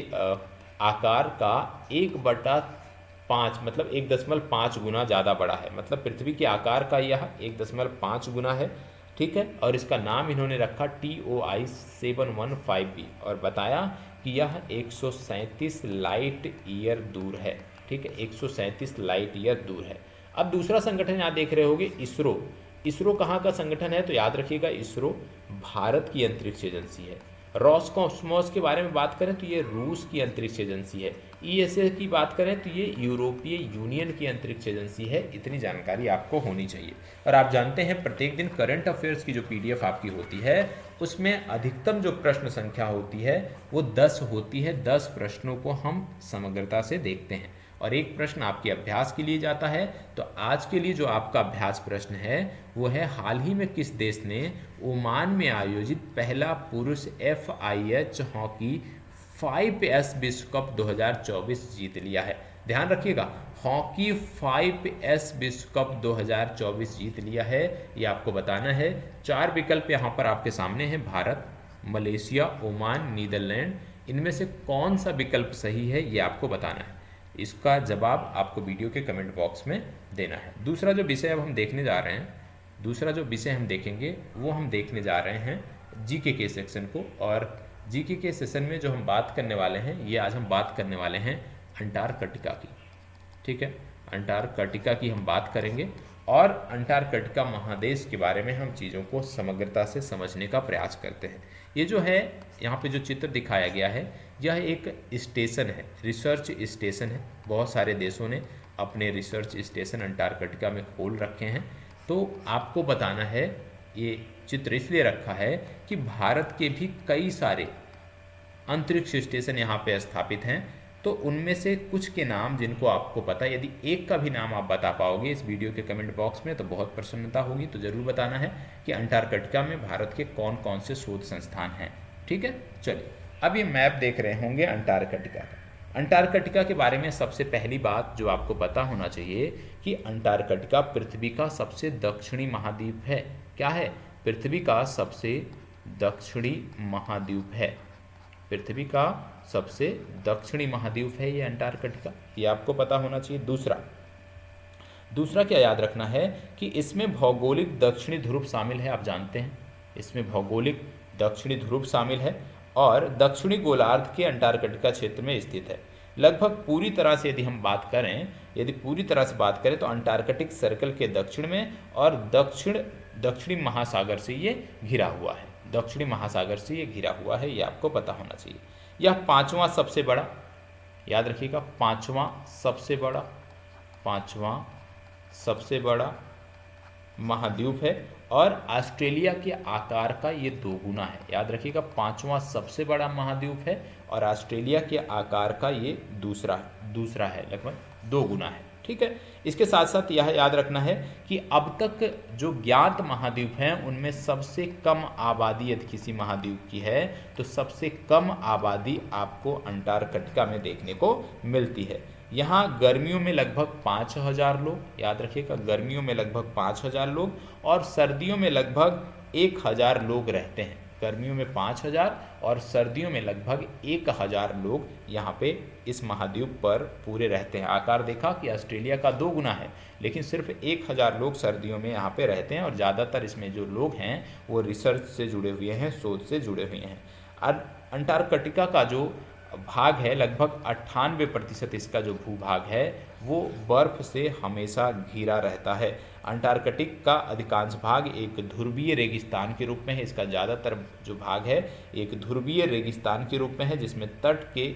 Speaker 1: आकार का 1/5 मतलब 1.5 गुना ज़्यादा बड़ा है। मतलब पृथ्वी के आकार का यह 1.5 गुना है। ठीक है, और इसका नाम इन्होंने रखा TOI 715B और बताया कि यह 137 लाइट ईयर दूर है। ठीक है, 137 लाइट ईयर दूर है। अब दूसरा संगठन यहाँ देख रहे होगे इसरो। इसरो कहाँ का संगठन है? तो याद रखिएगा इसरो भारत की अंतरिक्ष एजेंसी है। रॉसकॉस्मोस के बारे में बात करें तो ये रूस की अंतरिक्ष एजेंसी है। ESA की बात करें तो ये यूरोपीय यूनियन की अंतरिक्ष एजेंसी है। इतनी जानकारी आपको होनी चाहिए। और आप जानते हैं प्रत्येक दिन करंट अफेयर्स की जो PDF आपकी होती है उसमें अधिकतम जो प्रश्न संख्या होती है वो 10 होती है। 10 प्रश्नों को हम समग्रता से देखते हैं और एक प्रश्न आपके अभ्यास के लिए जाता है। तो आज के लिए जो आपका अभ्यास प्रश्न है वो है, हाल ही में किस देश ने ओमान में आयोजित पहला पुरुष FIH हॉकी 5S विश्व कप 2024 जीत लिया है? ध्यान रखिएगा, हॉकी 5S विश्व कप 2024 जीत लिया है, ये आपको बताना है। 4 विकल्प यहाँ पर आपके सामने हैं, भारत, मलेशिया, ओमान, नीदरलैंड। इनमें से कौन सा विकल्प सही है ये आपको बताना है। इसका जवाब आपको वीडियो के कमेंट बॉक्स में देना है। दूसरा जो विषय अब हम देखने जा रहे हैं, दूसरा जो विषय हम देखेंगे वो हम देखने जा रहे हैं GK के सेक्शन को। और GK के सेशन में जो हम बात करने वाले हैं ये आज हम बात करने वाले हैं अंटार्कटिका की। ठीक है, अंटार्कटिका की हम बात करेंगे और अंटार्कटिका महादेश के बारे में हम चीज़ों को समग्रता से समझने का प्रयास करते हैं। ये जो है यहाँ पे जो चित्र दिखाया गया है यह एक स्टेशन है, रिसर्च स्टेशन है। बहुत सारे देशों ने अपने रिसर्च स्टेशन अंटार्कटिका में खोल रखे हैं। तो आपको बताना है, ये चित्र इसलिए रखा है कि भारत के भी कई सारे अंतरिक्ष स्टेशन यहाँ पे स्थापित हैं। तो उनमें से कुछ के नाम जिनको आपको पता है, यदि एक का भी नाम आप बता पाओगे इस वीडियो के कमेंट बॉक्स में तो बहुत प्रसन्नता होगी। तो ज़रूर बताना है कि अंटार्कटिका में भारत के कौन कौन से शोध संस्थान हैं। ठीक है, चलिए अब ये मैप देख रहे होंगे अंटार्कटिका का। अंटार्कटिका के बारे में सबसे पहली बात जो आपको पता होना चाहिए कि अंटार्कटिका पृथ्वी का सबसे दक्षिणी महाद्वीप है। क्या है? पृथ्वी का सबसे दक्षिणी महाद्वीप है। पृथ्वी का सबसे दक्षिणी महाद्वीप है ये अंटार्कटिका, ये आपको पता होना चाहिए। दूसरा क्या याद रखना है कि इसमें भौगोलिक दक्षिणी ध्रुव शामिल है। आप जानते हैं इसमें भौगोलिक दक्षिणी ध्रुव शामिल है और दक्षिणी गोलार्ध के अंटार्कटिका क्षेत्र में स्थित है। लगभग पूरी तरह से यदि हम बात करें, यदि पूरी तरह से बात करें तो अंटार्कटिक सर्कल के दक्षिण में और दक्षिणी महासागर से ये घिरा हुआ है। दक्षिणी महासागर से ये घिरा हुआ है, ये आपको पता होना चाहिए। यह पांचवा सबसे बड़ा, याद रखिएगा, पांचवा सबसे बड़ा महाद्वीप है और ऑस्ट्रेलिया के आकार का ये 2 गुना है। याद रखिएगा, पांचवा सबसे बड़ा महाद्वीप है और ऑस्ट्रेलिया के आकार का ये दूसरा है, लगभग 2 गुना है। ठीक है। इसके साथ साथ यह याद रखना है कि अब तक जो ज्ञात महाद्वीप हैं उनमें सबसे कम आबादी यदि किसी महाद्वीप की है तो सबसे कम आबादी आपको अंटार्कटिका में देखने को मिलती है। यहाँ गर्मियों में लगभग 5,000 लोग, याद रखिएगा, गर्मियों में लगभग 5,000 लोग और सर्दियों में लगभग 1,000 लोग रहते हैं। गर्मियों में 5,000 और सर्दियों में लगभग 1,000 लोग यहाँ पे इस महाद्वीप पर पूरे रहते हैं। आकार देखा कि ऑस्ट्रेलिया का 2 गुना है, लेकिन सिर्फ 1,000 लोग सर्दियों में यहाँ पे रहते हैं और ज़्यादातर इसमें जो लोग हैं वो रिसर्च से जुड़े हुए हैं, शोध से जुड़े हुए हैं। अंटार्कटिका का जो भाग है लगभग 98% इसका जो भूभाग है वो बर्फ से हमेशा घिरा रहता है। अंटार्कटिक का अधिकांश भाग एक ध्रुवीय रेगिस्तान के रूप में है। इसका ज़्यादातर जो भाग है एक ध्रुवीय रेगिस्तान के रूप में है जिसमें तट के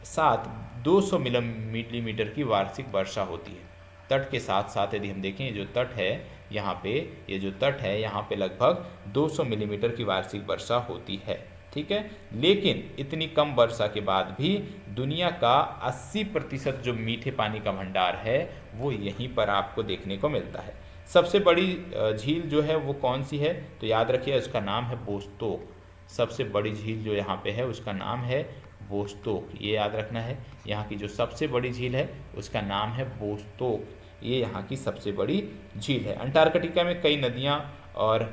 Speaker 1: साथ 200 मिलीमीटर की वार्षिक वर्षा होती है। तट के साथ साथ यदि हम देखें जो तट है यहाँ पे, ये जो तट है यहाँ पे लगभग 200 मिलीमीटर की वार्षिक वर्षा होती है। ठीक है, लेकिन इतनी कम वर्षा के बाद भी दुनिया का 80% जो मीठे पानी का भंडार है वो यहीं पर आपको देखने को मिलता है। सबसे बड़ी झील जो है वो कौन सी है तो याद रखिए उसका नाम है वोस्तोक। सबसे बड़ी झील जो यहाँ पे है उसका नाम है वोस्तोक, ये याद रखना है। यहाँ की जो सबसे बड़ी झील है उसका नाम है वोस्तोक, ये यहाँ की सबसे बड़ी झील है। अंटार्कटिका में कई नदियाँ और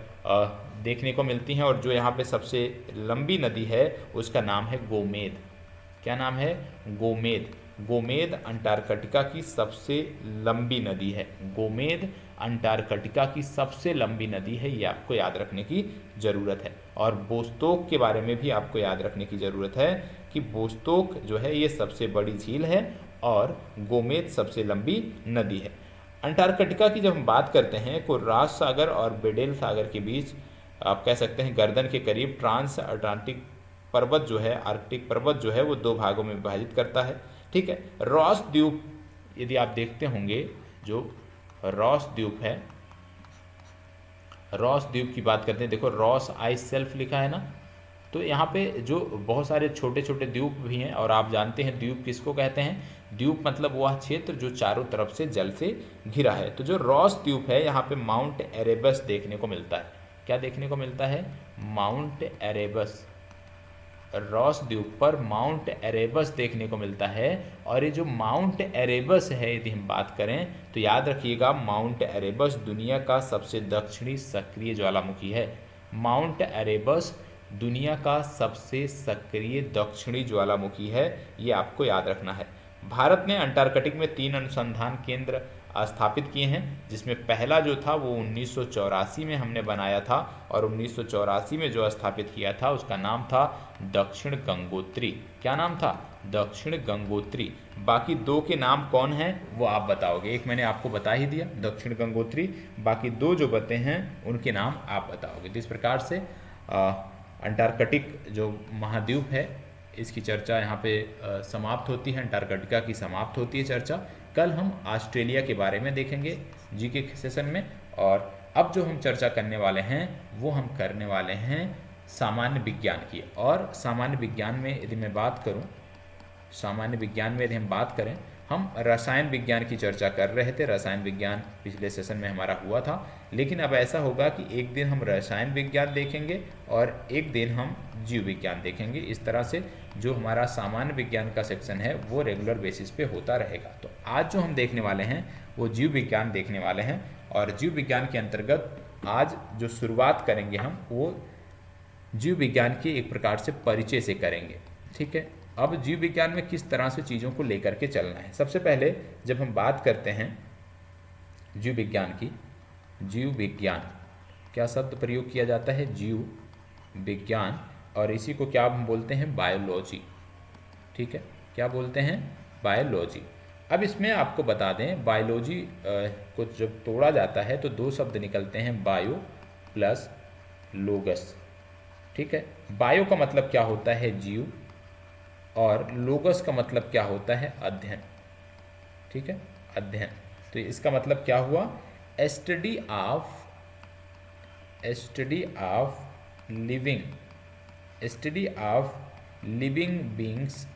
Speaker 1: देखने को मिलती हैं और जो यहाँ पे सबसे लंबी नदी है उसका नाम है गोमेद। क्या नाम है? गोमेद। गोमेद अंटार्कटिका की सबसे लंबी नदी है। गोमेद अंटार्कटिका की सबसे लंबी नदी है, ये आपको याद रखने की ज़रूरत है। और बोस्तोक के बारे में भी आपको याद रखने की ज़रूरत है कि बोस्तोक जो है ये सबसे बड़ी झील है और गोमेद सबसे लंबी नदी है। अंटार्कटिका की जब हम बात करते हैं तो रास सागर और बेडेल सागर के बीच आप कह सकते हैं गर्दन के करीब ट्रांस अटलांटिक पर्वत जो है, आर्कटिक पर्वत जो है वो 2 भागों में विभाजित करता है। ठीक है, रॉस द्वीप यदि आप देखते होंगे, जो रॉस द्वीप है, रॉस द्वीप की बात करते हैं, देखो रॉस आइस सेल्फ लिखा है ना, तो यहाँ पे जो बहुत सारे छोटे छोटे द्वीप भी हैं और आप जानते हैं द्वीप किसको कहते हैं? द्वीप मतलब वह क्षेत्र जो चारों तरफ से जल से घिरा है। तो जो रॉस द्वीप है यहाँ पे माउंट एरेबस देखने को मिलता है। क्या देखने को मिलता है? Mount Erebus. रॉस द्वीप पर माउंट एरेबस देखने को मिलता है। और ये जो माउंट एरेबस है यदि हम बात करें तो याद रखिएगा माउंट एरेबस दुनिया का सबसे दक्षिणी सक्रिय ज्वालामुखी है। माउंट एरेबस दुनिया का सबसे सक्रिय दक्षिणी ज्वालामुखी है, ये आपको याद रखना है। भारत ने अंटार्कटिक में 3 अनुसंधान केंद्र स्थापित किए हैं, जिसमें पहला जो था वो 1984 में हमने बनाया था और 1984 में जो स्थापित किया था उसका नाम था दक्षिण गंगोत्री। क्या नाम था? दक्षिण गंगोत्री। बाकी 2 के नाम कौन हैं वो आप बताओगे। एक मैंने आपको बता ही दिया दक्षिण गंगोत्री, बाकी 2 जो बते हैं उनके नाम आप बताओगे। तो इस प्रकार से अंटार्कटिक जो महाद्वीप है इसकी चर्चा यहाँ पे समाप्त होती है। अंटार्कटिका की समाप्त होती है चर्चा। कल हम ऑस्ट्रेलिया के बारे में देखेंगे जीके सेशन में। और अब जो हम चर्चा करने वाले हैं वो हम करने वाले हैं सामान्य विज्ञान की। और सामान्य विज्ञान में यदि मैं बात करूं, सामान्य विज्ञान में यदि हम बात करें, हम रसायन विज्ञान की चर्चा कर रहे थे। रसायन विज्ञान पिछले सेशन में हमारा हुआ था, लेकिन अब ऐसा होगा कि एक दिन हम रसायन विज्ञान देखेंगे और एक दिन हम जीव विज्ञान देखेंगे। इस तरह से जो हमारा सामान्य विज्ञान का सेक्शन है वो रेगुलर बेसिस पे होता रहेगा। तो आज जो हम देखने वाले हैं वो जीव विज्ञान देखने वाले हैं और जीव विज्ञान के अंतर्गत आज जो शुरुआत करेंगे हम वो जीव विज्ञान के एक प्रकार से परिचय से करेंगे। ठीक है, अब जीव विज्ञान में किस तरह से चीज़ों को लेकर के चलना है। सबसे पहले जब हम बात करते हैं जीव विज्ञान की, जीव विज्ञान क्या शब्द प्रयोग किया जाता है? जीव विज्ञान, और इसी को क्या हम बोलते हैं? बायोलॉजी। ठीक है, क्या बोलते हैं? बायोलॉजी। अब इसमें आपको बता दें बायोलॉजी को जब तोड़ा जाता है तो 2 शब्द निकलते हैं, बायो प्लस लोगस। ठीक है, बायो का मतलब क्या होता है? जीव, और लोगस का मतलब क्या होता है? अध्ययन। ठीक है, अध्ययन। तो इसका मतलब क्या हुआ? Study of living, study of living beings,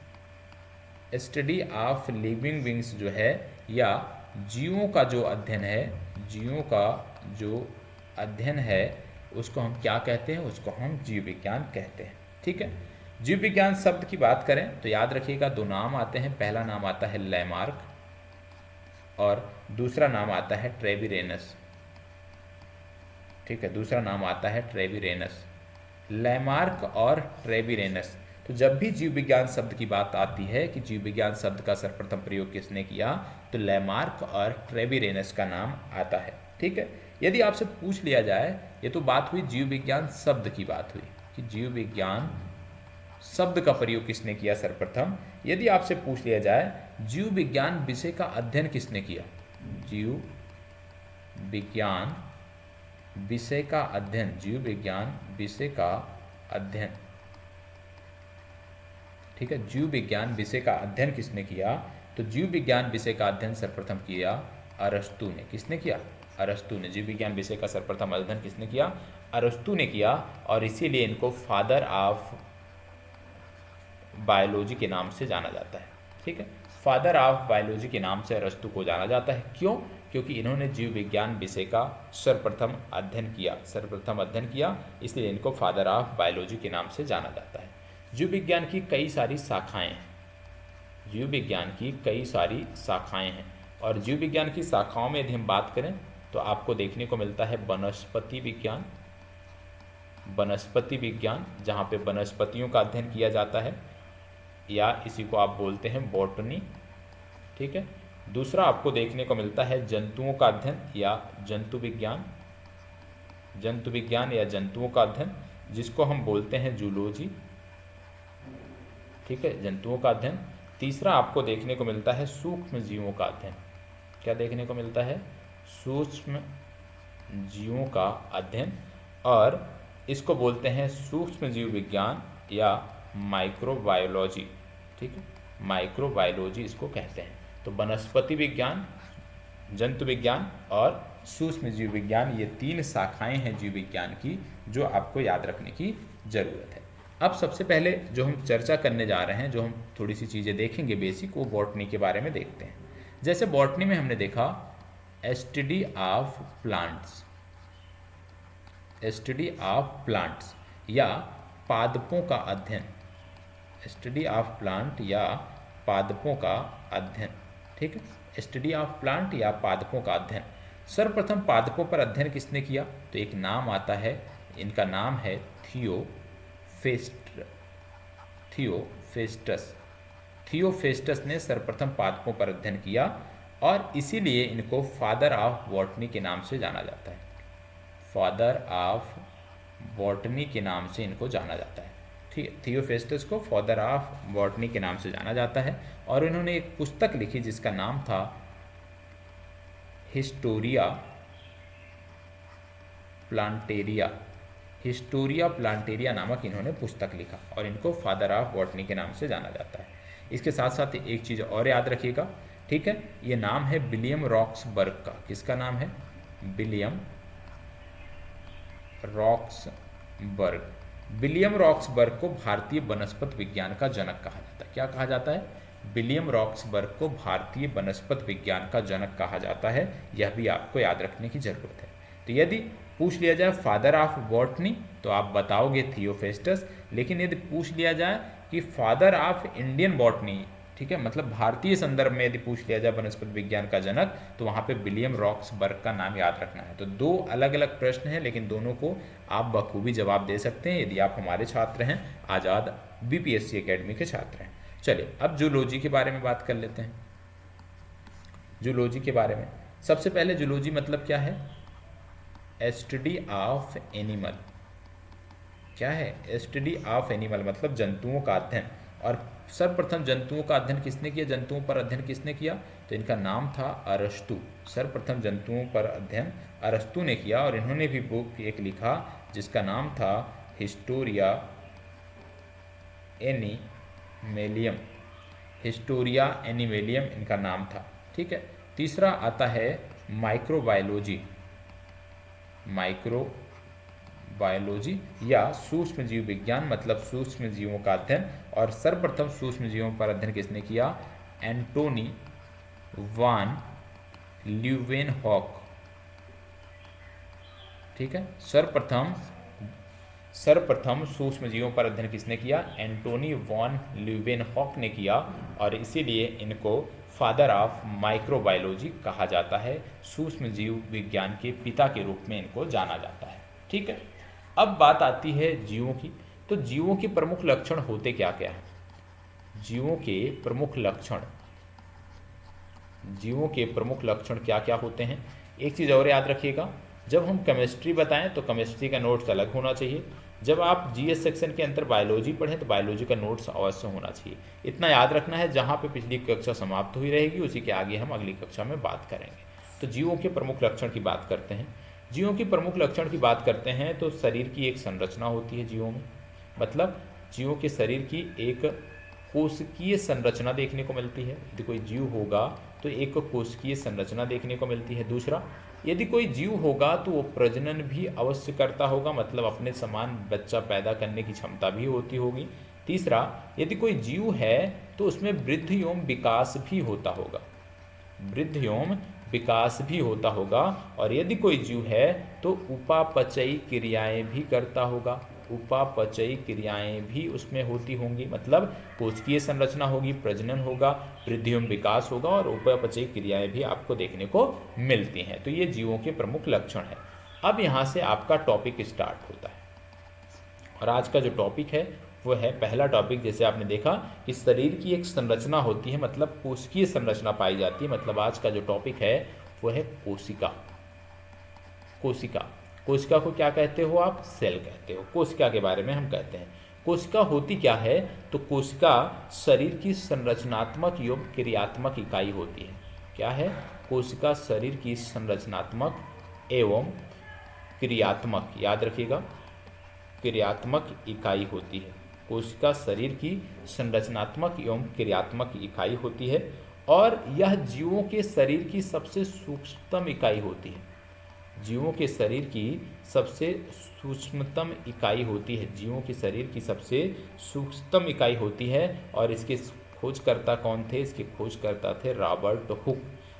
Speaker 1: study of living beings जो है, या जीवों का जो अध्ययन है, जीवों का जो अध्ययन है उसको हम क्या कहते हैं? उसको हम जीव विज्ञान कहते हैं। ठीक है, जीव विज्ञान शब्द की बात करें तो याद रखिएगा दो नाम आते हैं। पहला नाम आता है लैमार्क और दूसरा नाम आता है ट्रेविरेनस। ठीक है, दूसरा नाम आता है ट्रेविरेनस। लैमार्क और ट्रेविरेनस। तो जब भी जीव विज्ञान शब्द की बात आती है कि जीव विज्ञान शब्द का सर्वप्रथम प्रयोग किसने किया, तो लैमार्क और ट्रेविरेनस का नाम आता है। ठीक है, यदि आपसे पूछ लिया जाए, ये तो बात हुई जीव विज्ञान शब्द की बात हुई कि जीव विज्ञान शब्द का प्रयोग किसने किया सर्वप्रथम। यदि आपसे पूछ लिया जाए जीव विज्ञान विषय का अध्ययन किसने किया, जीव विज्ञान विषय का अध्ययन, जीव विज्ञान विषय का अध्ययन, ठीक है, जीव विज्ञान विषय का अध्ययन किसने किया, तो जीव विज्ञान विषय का अध्ययन सर्वप्रथम किया अरस्तु ने। किसने किया? अरस्तु ने। जीव विज्ञान विषय का सर्वप्रथम अध्ययन किसने किया? अरस्तु ने किया, और इसीलिए इनको फादर ऑफ बायोलॉजी के नाम से जाना जाता है। ठीक है, फादर ऑफ बायोलॉजी के नाम से अरस्तु को जाना जाता है। क्यों? क्योंकि इन्होंने जीव विज्ञान विषय का सर्वप्रथम अध्ययन किया, इसलिए इनको फादर ऑफ बायोलॉजी के नाम से जाना जाता है। जीव विज्ञान की कई सारी शाखाएं हैं, जीव विज्ञान की कई सारी शाखाएं हैं, और जीव विज्ञान की शाखाओं में यदि हम बात करें तो आपको देखने को मिलता है वनस्पति विज्ञान, जहाँ पे वनस्पतियों का अध्ययन किया जाता है, या इसी को आप बोलते हैं बॉटनी। ठीक है, दूसरा आपको देखने को मिलता है जंतुओं का अध्ययन या जंतु विज्ञान या जंतुओं का अध्ययन, जिसको हम बोलते हैं जूलॉजी। ठीक है, जंतुओं का अध्ययन। तीसरा आपको देखने को मिलता है सूक्ष्म जीवों का अध्ययन। क्या देखने को मिलता है? सूक्ष्म जीवों का अध्ययन, और इसको बोलते हैं सूक्ष्म जीव विज्ञान या माइक्रोबायोलॉजी। ठीक है, माइक्रोबायोलॉजी इसको कहते हैं। तो वनस्पति विज्ञान, जंतु विज्ञान और सूक्ष्म जीव विज्ञान, ये तीन शाखाएं हैं जीव विज्ञान की, जो आपको याद रखने की जरूरत है। अब सबसे पहले जो हम चर्चा करने जा रहे हैं, जो हम थोड़ी सी चीज़ें देखेंगे बेसिक, वो बॉटनी के बारे में देखते हैं। जैसे बॉटनी में हमने देखा स्टडी ऑफ प्लांट्स या पादपों का अध्ययन, स्टडी ऑफ प्लांट या पादपों का अध्ययन। ठीक है, स्टडी ऑफ प्लांट या पादपों का अध्ययन। सर्वप्रथम पादपों पर अध्ययन किसने किया? तो एक नाम आता है, इनका नाम है थियोफेस्टस ने सर्वप्रथम पादपों पर अध्ययन किया, और इसीलिए इनको फादर ऑफ बॉटनी के नाम से जाना जाता है। फादर ऑफ बॉटनी के नाम से इनको जाना जाता है। ठीक है, थियोफेस्टस को फादर ऑफ बॉटनी के नाम से जाना जाता है, और इन्होंने एक पुस्तक लिखी जिसका नाम था हिस्टोरिया प्लांटेरिया नामक इन्होंने पुस्तक लिखा, और इनको फादर ऑफ बॉटनी के नाम से जाना जाता है। इसके साथ साथ एक चीज़ और याद रखिएगा। ठीक है, ये नाम है विलियम रॉक्सबर्ग का। किसका नाम है? विलियम रॉक्सबर्ग को भारतीय वनस्पति विज्ञान का जनक कहा जाता है। क्या कहा जाता है? विलियम रॉक्सबर्ग को भारतीय वनस्पति विज्ञान का जनक कहा जाता है। यह भी आपको याद रखने की जरूरत है। तो यदि पूछ लिया जाए फादर ऑफ बॉटनी तो आप बताओगे थियोफेस्टस, लेकिन यदि पूछ लिया जाए कि फादर ऑफ इंडियन बॉटनी, ठीक है, मतलब भारतीय संदर्भ में यदि पूछ लिया जाए वनस्पति विज्ञान का जनक, तो वहाँ पे विलियम रॉक्सबर्ग का नाम याद रखना है। तो दो अलग अलग प्रश्न हैं, लेकिन दोनों को आप बखूबी जवाब दे सकते हैं यदि आप हमारे छात्र हैं, आज़ाद बीपीएससी एकेडमी के छात्र हैं। चलिए अब जूलॉजी के बारे में बात कर लेते हैं। जूलॉजी के बारे में सबसे पहले जूलॉजी मतलब क्या है? Study of animal. क्या है? स्टडी ऑफ एनिमल मतलब जंतुओं का अध्ययन। और सर्वप्रथम जंतुओं का अध्ययन किसने किया? जंतुओं पर अध्ययन किसने किया? तो इनका नाम था अरस्तु। सर्वप्रथम जंतुओं पर अध्ययन अरस्तु ने किया, और इन्होंने भी बुक एक लिखा जिसका नाम था हिस्टोरिया एनिमेलियम इनका नाम था। ठीक है, तीसरा आता है माइक्रोबायोलॉजी या सूक्ष्म जीव विज्ञान मतलब सूक्ष्म जीवों का अध्ययन। और सर्वप्रथम सूक्ष्म जीवों पर अध्ययन किसने किया? एंटोनी वान ल्यूवेनहॉक, ठीक है। सर्वप्रथम सूक्ष्म जीवों पर अध्ययन किसने किया? एंटोनी वॉन ल्यूवेनहॉक ने किया, और इसीलिए इनको फादर ऑफ माइक्रोबायोलॉजी कहा जाता है। सूक्ष्म जीव विज्ञान के पिता के रूप में इनको जाना जाता है, ठीक है। अब बात आती है जीवों की। तो जीवों के प्रमुख लक्षण होते क्या क्या हैं? जीवों के प्रमुख लक्षण क्या क्या होते हैं? एक चीज़ और याद रखिएगा, जब हम केमिस्ट्री बताएं तो केमिस्ट्री का नोट्स अलग होना चाहिए। जब आप जीएस सेक्शन के अंदर बायोलॉजी पढ़ें तो बायोलॉजी का नोट्स अवश्य होना चाहिए। इतना याद रखना है, जहाँ पे पिछली कक्षा समाप्त हुई रहेगी उसी के आगे हम अगली कक्षा में बात करेंगे। तो जीवों के प्रमुख लक्षण की बात करते हैं। जीवों की प्रमुख लक्षण की बात करते हैं तो शरीर की एक संरचना होती है जीवों में, मतलब जीवों के शरीर की एक कोशिकीय संरचना देखने को मिलती है। यदि कोई जीव होगा तो एक कोशिकीय संरचना देखने को मिलती है। दूसरा, यदि कोई जीव होगा तो वो प्रजनन भी अवश्य करता होगा, मतलब अपने समान बच्चा पैदा करने की क्षमता भी होती होगी। तीसरा, यदि कोई जीव है तो उसमें वृद्धि एवं विकास भी होता होगा, और यदि कोई जीव है तो उपापचयी क्रियाएं भी करता होगा। उपापचयी क्रियाएं भी उसमें होती होंगी, मतलब कोशिकीय संरचना होगी, प्रजनन होगा, वृद्धि एवं विकास होगा, और उपापचयी क्रियाएं भी आपको देखने को मिलती हैं। तो ये जीवों के प्रमुख लक्षण है। अब यहाँ से आपका टॉपिक स्टार्ट होता है, और आज का जो टॉपिक है वो है पहला टॉपिक। जैसे आपने देखा कि शरीर की एक संरचना होती है, मतलब कोशिकीय संरचना पाई जाती है, मतलब आज का जो टॉपिक है वो है कोशिका। कोशिका को क्या कहते हो आप? सेल कहते हो। कोशिका के बारे में हम कहते हैं। कोशिका होती क्या है? तो कोशिका शरीर की संरचनात्मक एवं क्रियात्मक इकाई होती है। क्या है? कोशिका शरीर की संरचनात्मक एवं क्रियात्मक, याद रखिएगा, क्रियात्मक इकाई होती है। कोशिका शरीर की संरचनात्मक एवं क्रियात्मक इकाई होती है, और यह जीवों के शरीर की सबसे सूक्ष्मतम इकाई होती है। जीवों के शरीर की सबसे सूक्ष्मतम इकाई होती है। जीवों के शरीर की सबसे सूक्ष्मतम इकाई होती है, और इसके खोजकर्ता कौन थे? इसके खोजकर्ता थे रॉबर्ट हुक,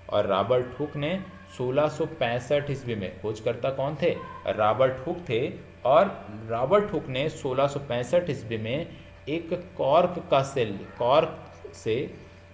Speaker 1: और रॉबर्ट हुक ने 1665 ईस्वी में, खोजकर्ता कौन थे? रॉबर्ट हुक थे, और रॉबर्ट हुक ने 1665 ईस्वी में एक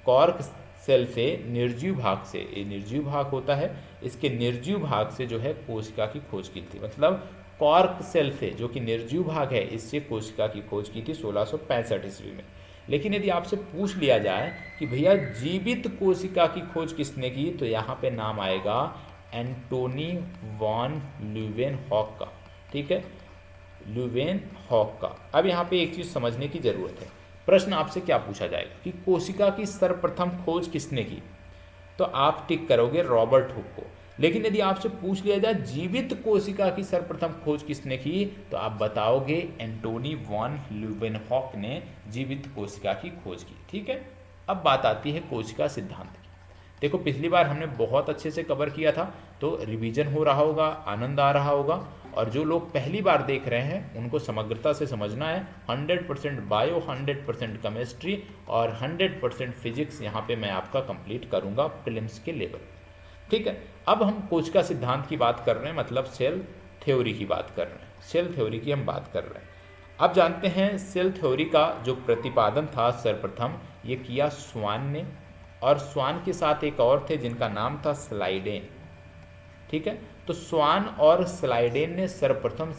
Speaker 1: कॉर्क सेल से निर्जीव भाग से, ये निर्जीव भाग होता है, इसके निर्जीव भाग से जो है कोशिका की खोज की थी। मतलब कॉर्क सेल से, जो कि निर्जीव भाग है, इससे कोशिका की खोज की थी 1665 ईस्वी में। लेकिन यदि आपसे पूछ लिया जाए कि भैया जीवित कोशिका की खोज किसने की, तो यहाँ पे नाम आएगा एंटोनी वॉन ल्यूवेनहॉक का, ठीक है, ल्यूवेनहॉक का। अब यहाँ पे एक चीज़ समझने की ज़रूरत है। प्रश्न आपसे क्या पूछा जाएगा कि कोशिका की सर्वप्रथम खोज किसने की, तो आप टिक करोगे रॉबर्ट हुक को। लेकिन यदि आपसे पूछ लिया जाए जीवित कोशिका की सर्वप्रथम खोज किसने की, तो आप बताओगे एंटोनी वॉन ल्यूवेनहॉक ने जीवित कोशिका की खोज की, ठीक है। अब बात आती है कोशिका सिद्धांत की। देखो, पिछली बार हमने बहुत अच्छे से कवर किया था, तो रिवीजन हो रहा होगा, आनंद आ रहा होगा, और जो लोग पहली बार देख रहे हैं उनको समग्रता से समझना है। 100% बायो, 100% केमिस्ट्री और 100% फिजिक्स यहाँ पे मैं आपका कंप्लीट करूँगा प्रीलिम्स के लेवल, ठीक है। अब हम कोशिका सिद्धांत की बात कर रहे हैं, मतलब सेल थ्योरी की बात कर रहे हैं, सेल थ्योरी की हम बात कर रहे हैं। अब जानते हैं सेल थ्योरी का जो प्रतिपादन था सर्वप्रथम ये किया स्वान ने, और स्वान के साथ एक और थे जिनका नाम था स्लाइडेन, ठीक है। तो स्वान और स्लाइडेन ने सर्वप्रथम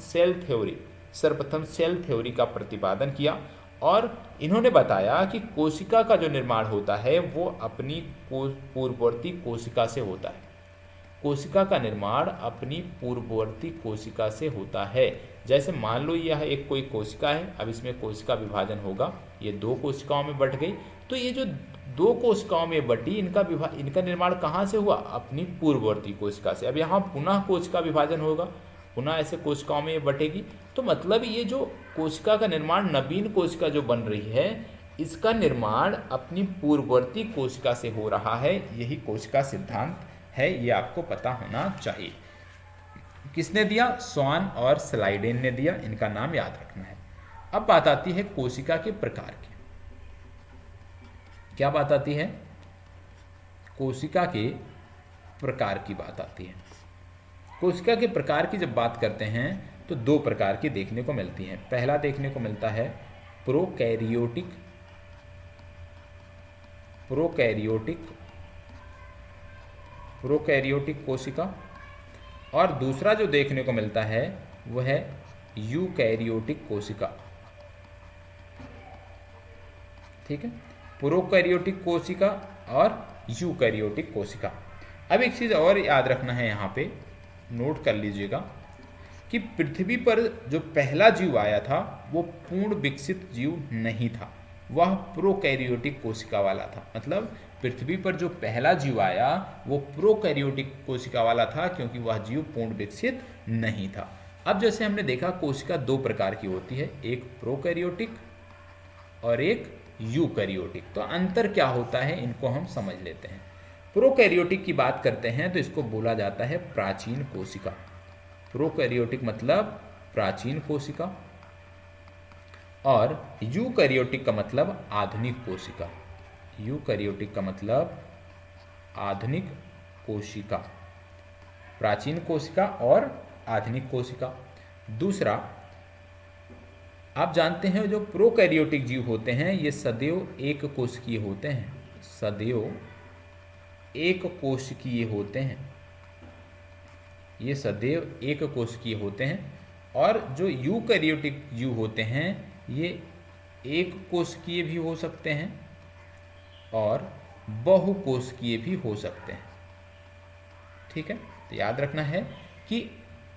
Speaker 1: सेल थ्योरी का प्रतिपादन किया, और इन्होंने बताया कि कोशिका का जो निर्माण होता है वो अपनी पूर्ववर्ती कोशिका से होता है। कोशिका का निर्माण अपनी पूर्ववर्ती कोशिका से होता है। जैसे मान लो यह एक कोई कोशिका है, अब इसमें कोशिका विभाजन होगा, ये दो कोशिकाओं में बट गई, तो ये जो दो कोशिकाओं में बटी, इनका निर्माण कहाँ से हुआ? अपनी पूर्ववर्ती कोशिका से। अब यहाँ पुनः कोशिका विभाजन होगा, पुनः ऐसे कोशिकाओं में ये बटेगी, तो मतलब ये जो कोशिका का निर्माण, नवीन कोशिका जो बन रही है, इसका निर्माण अपनी पूर्ववर्ती कोशिका से हो रहा है। यही कोशिका सिद्धांत है, ये आपको पता होना चाहिए। किसने दिया? स्वान और स्लाइडेन ने दिया, इनका नाम याद रखना है। अब बात आती है कोशिका के प्रकार की। क्या बात आती है? कोशिका के प्रकार की बात आती है। कोशिका के प्रकार की जब बात करते हैं तो दो प्रकार की देखने को मिलती हैं। पहला देखने को मिलता है प्रोकैरियोटिक प्रोकैरियोटिक कोशिका, और दूसरा जो देखने को मिलता है वह है यूकैरियोटिक कोशिका। ठीक है, प्रोकैरियोटिक कोशिका और यूकैरियोटिक कोशिका। अब एक चीज़ और याद रखना है, यहाँ पे नोट कर लीजिएगा कि पृथ्वी पर जो पहला जीव आया था वो पूर्ण विकसित जीव नहीं था, वह प्रोकैरियोटिक कोशिका वाला था। मतलब पृथ्वी पर जो पहला जीव आया वो प्रोकैरियोटिक कोशिका वाला था, क्योंकि वह जीव पूर्ण विकसित नहीं था। अब जैसे हमने देखा कोशिका दो प्रकार की होती है, एक प्रोकैरियोटिक और एक यूकैरियोटिक। तो अंतर क्या होता है इनको हम समझ लेते हैं। प्रोकैरियोटिक की बात करते हैं तो इसको बोला जाता है प्राचीन कोशिका। प्रोकैरियोटिक मतलब प्राचीन कोशिका, और यूकैरियोटिक का मतलब आधुनिक कोशिका। यूकैरियोटिक का मतलब आधुनिक कोशिका, प्राचीन कोशिका और आधुनिक कोशिका। दूसरा, आप जानते हैं जो प्रोकैरियोटिक जीव होते हैं ये सदैव एक कोशिकीय होते हैं, सदैव एक कोशिकीय होते हैं, ये सदैव एक कोशिकीय होते हैं। और जो यूकैरियोटिक जीव होते हैं ये एक कोशिकीय भी हो सकते हैं और बहुकोशिकीय भी हो सकते हैं। ठीक है, तो याद रखना है कि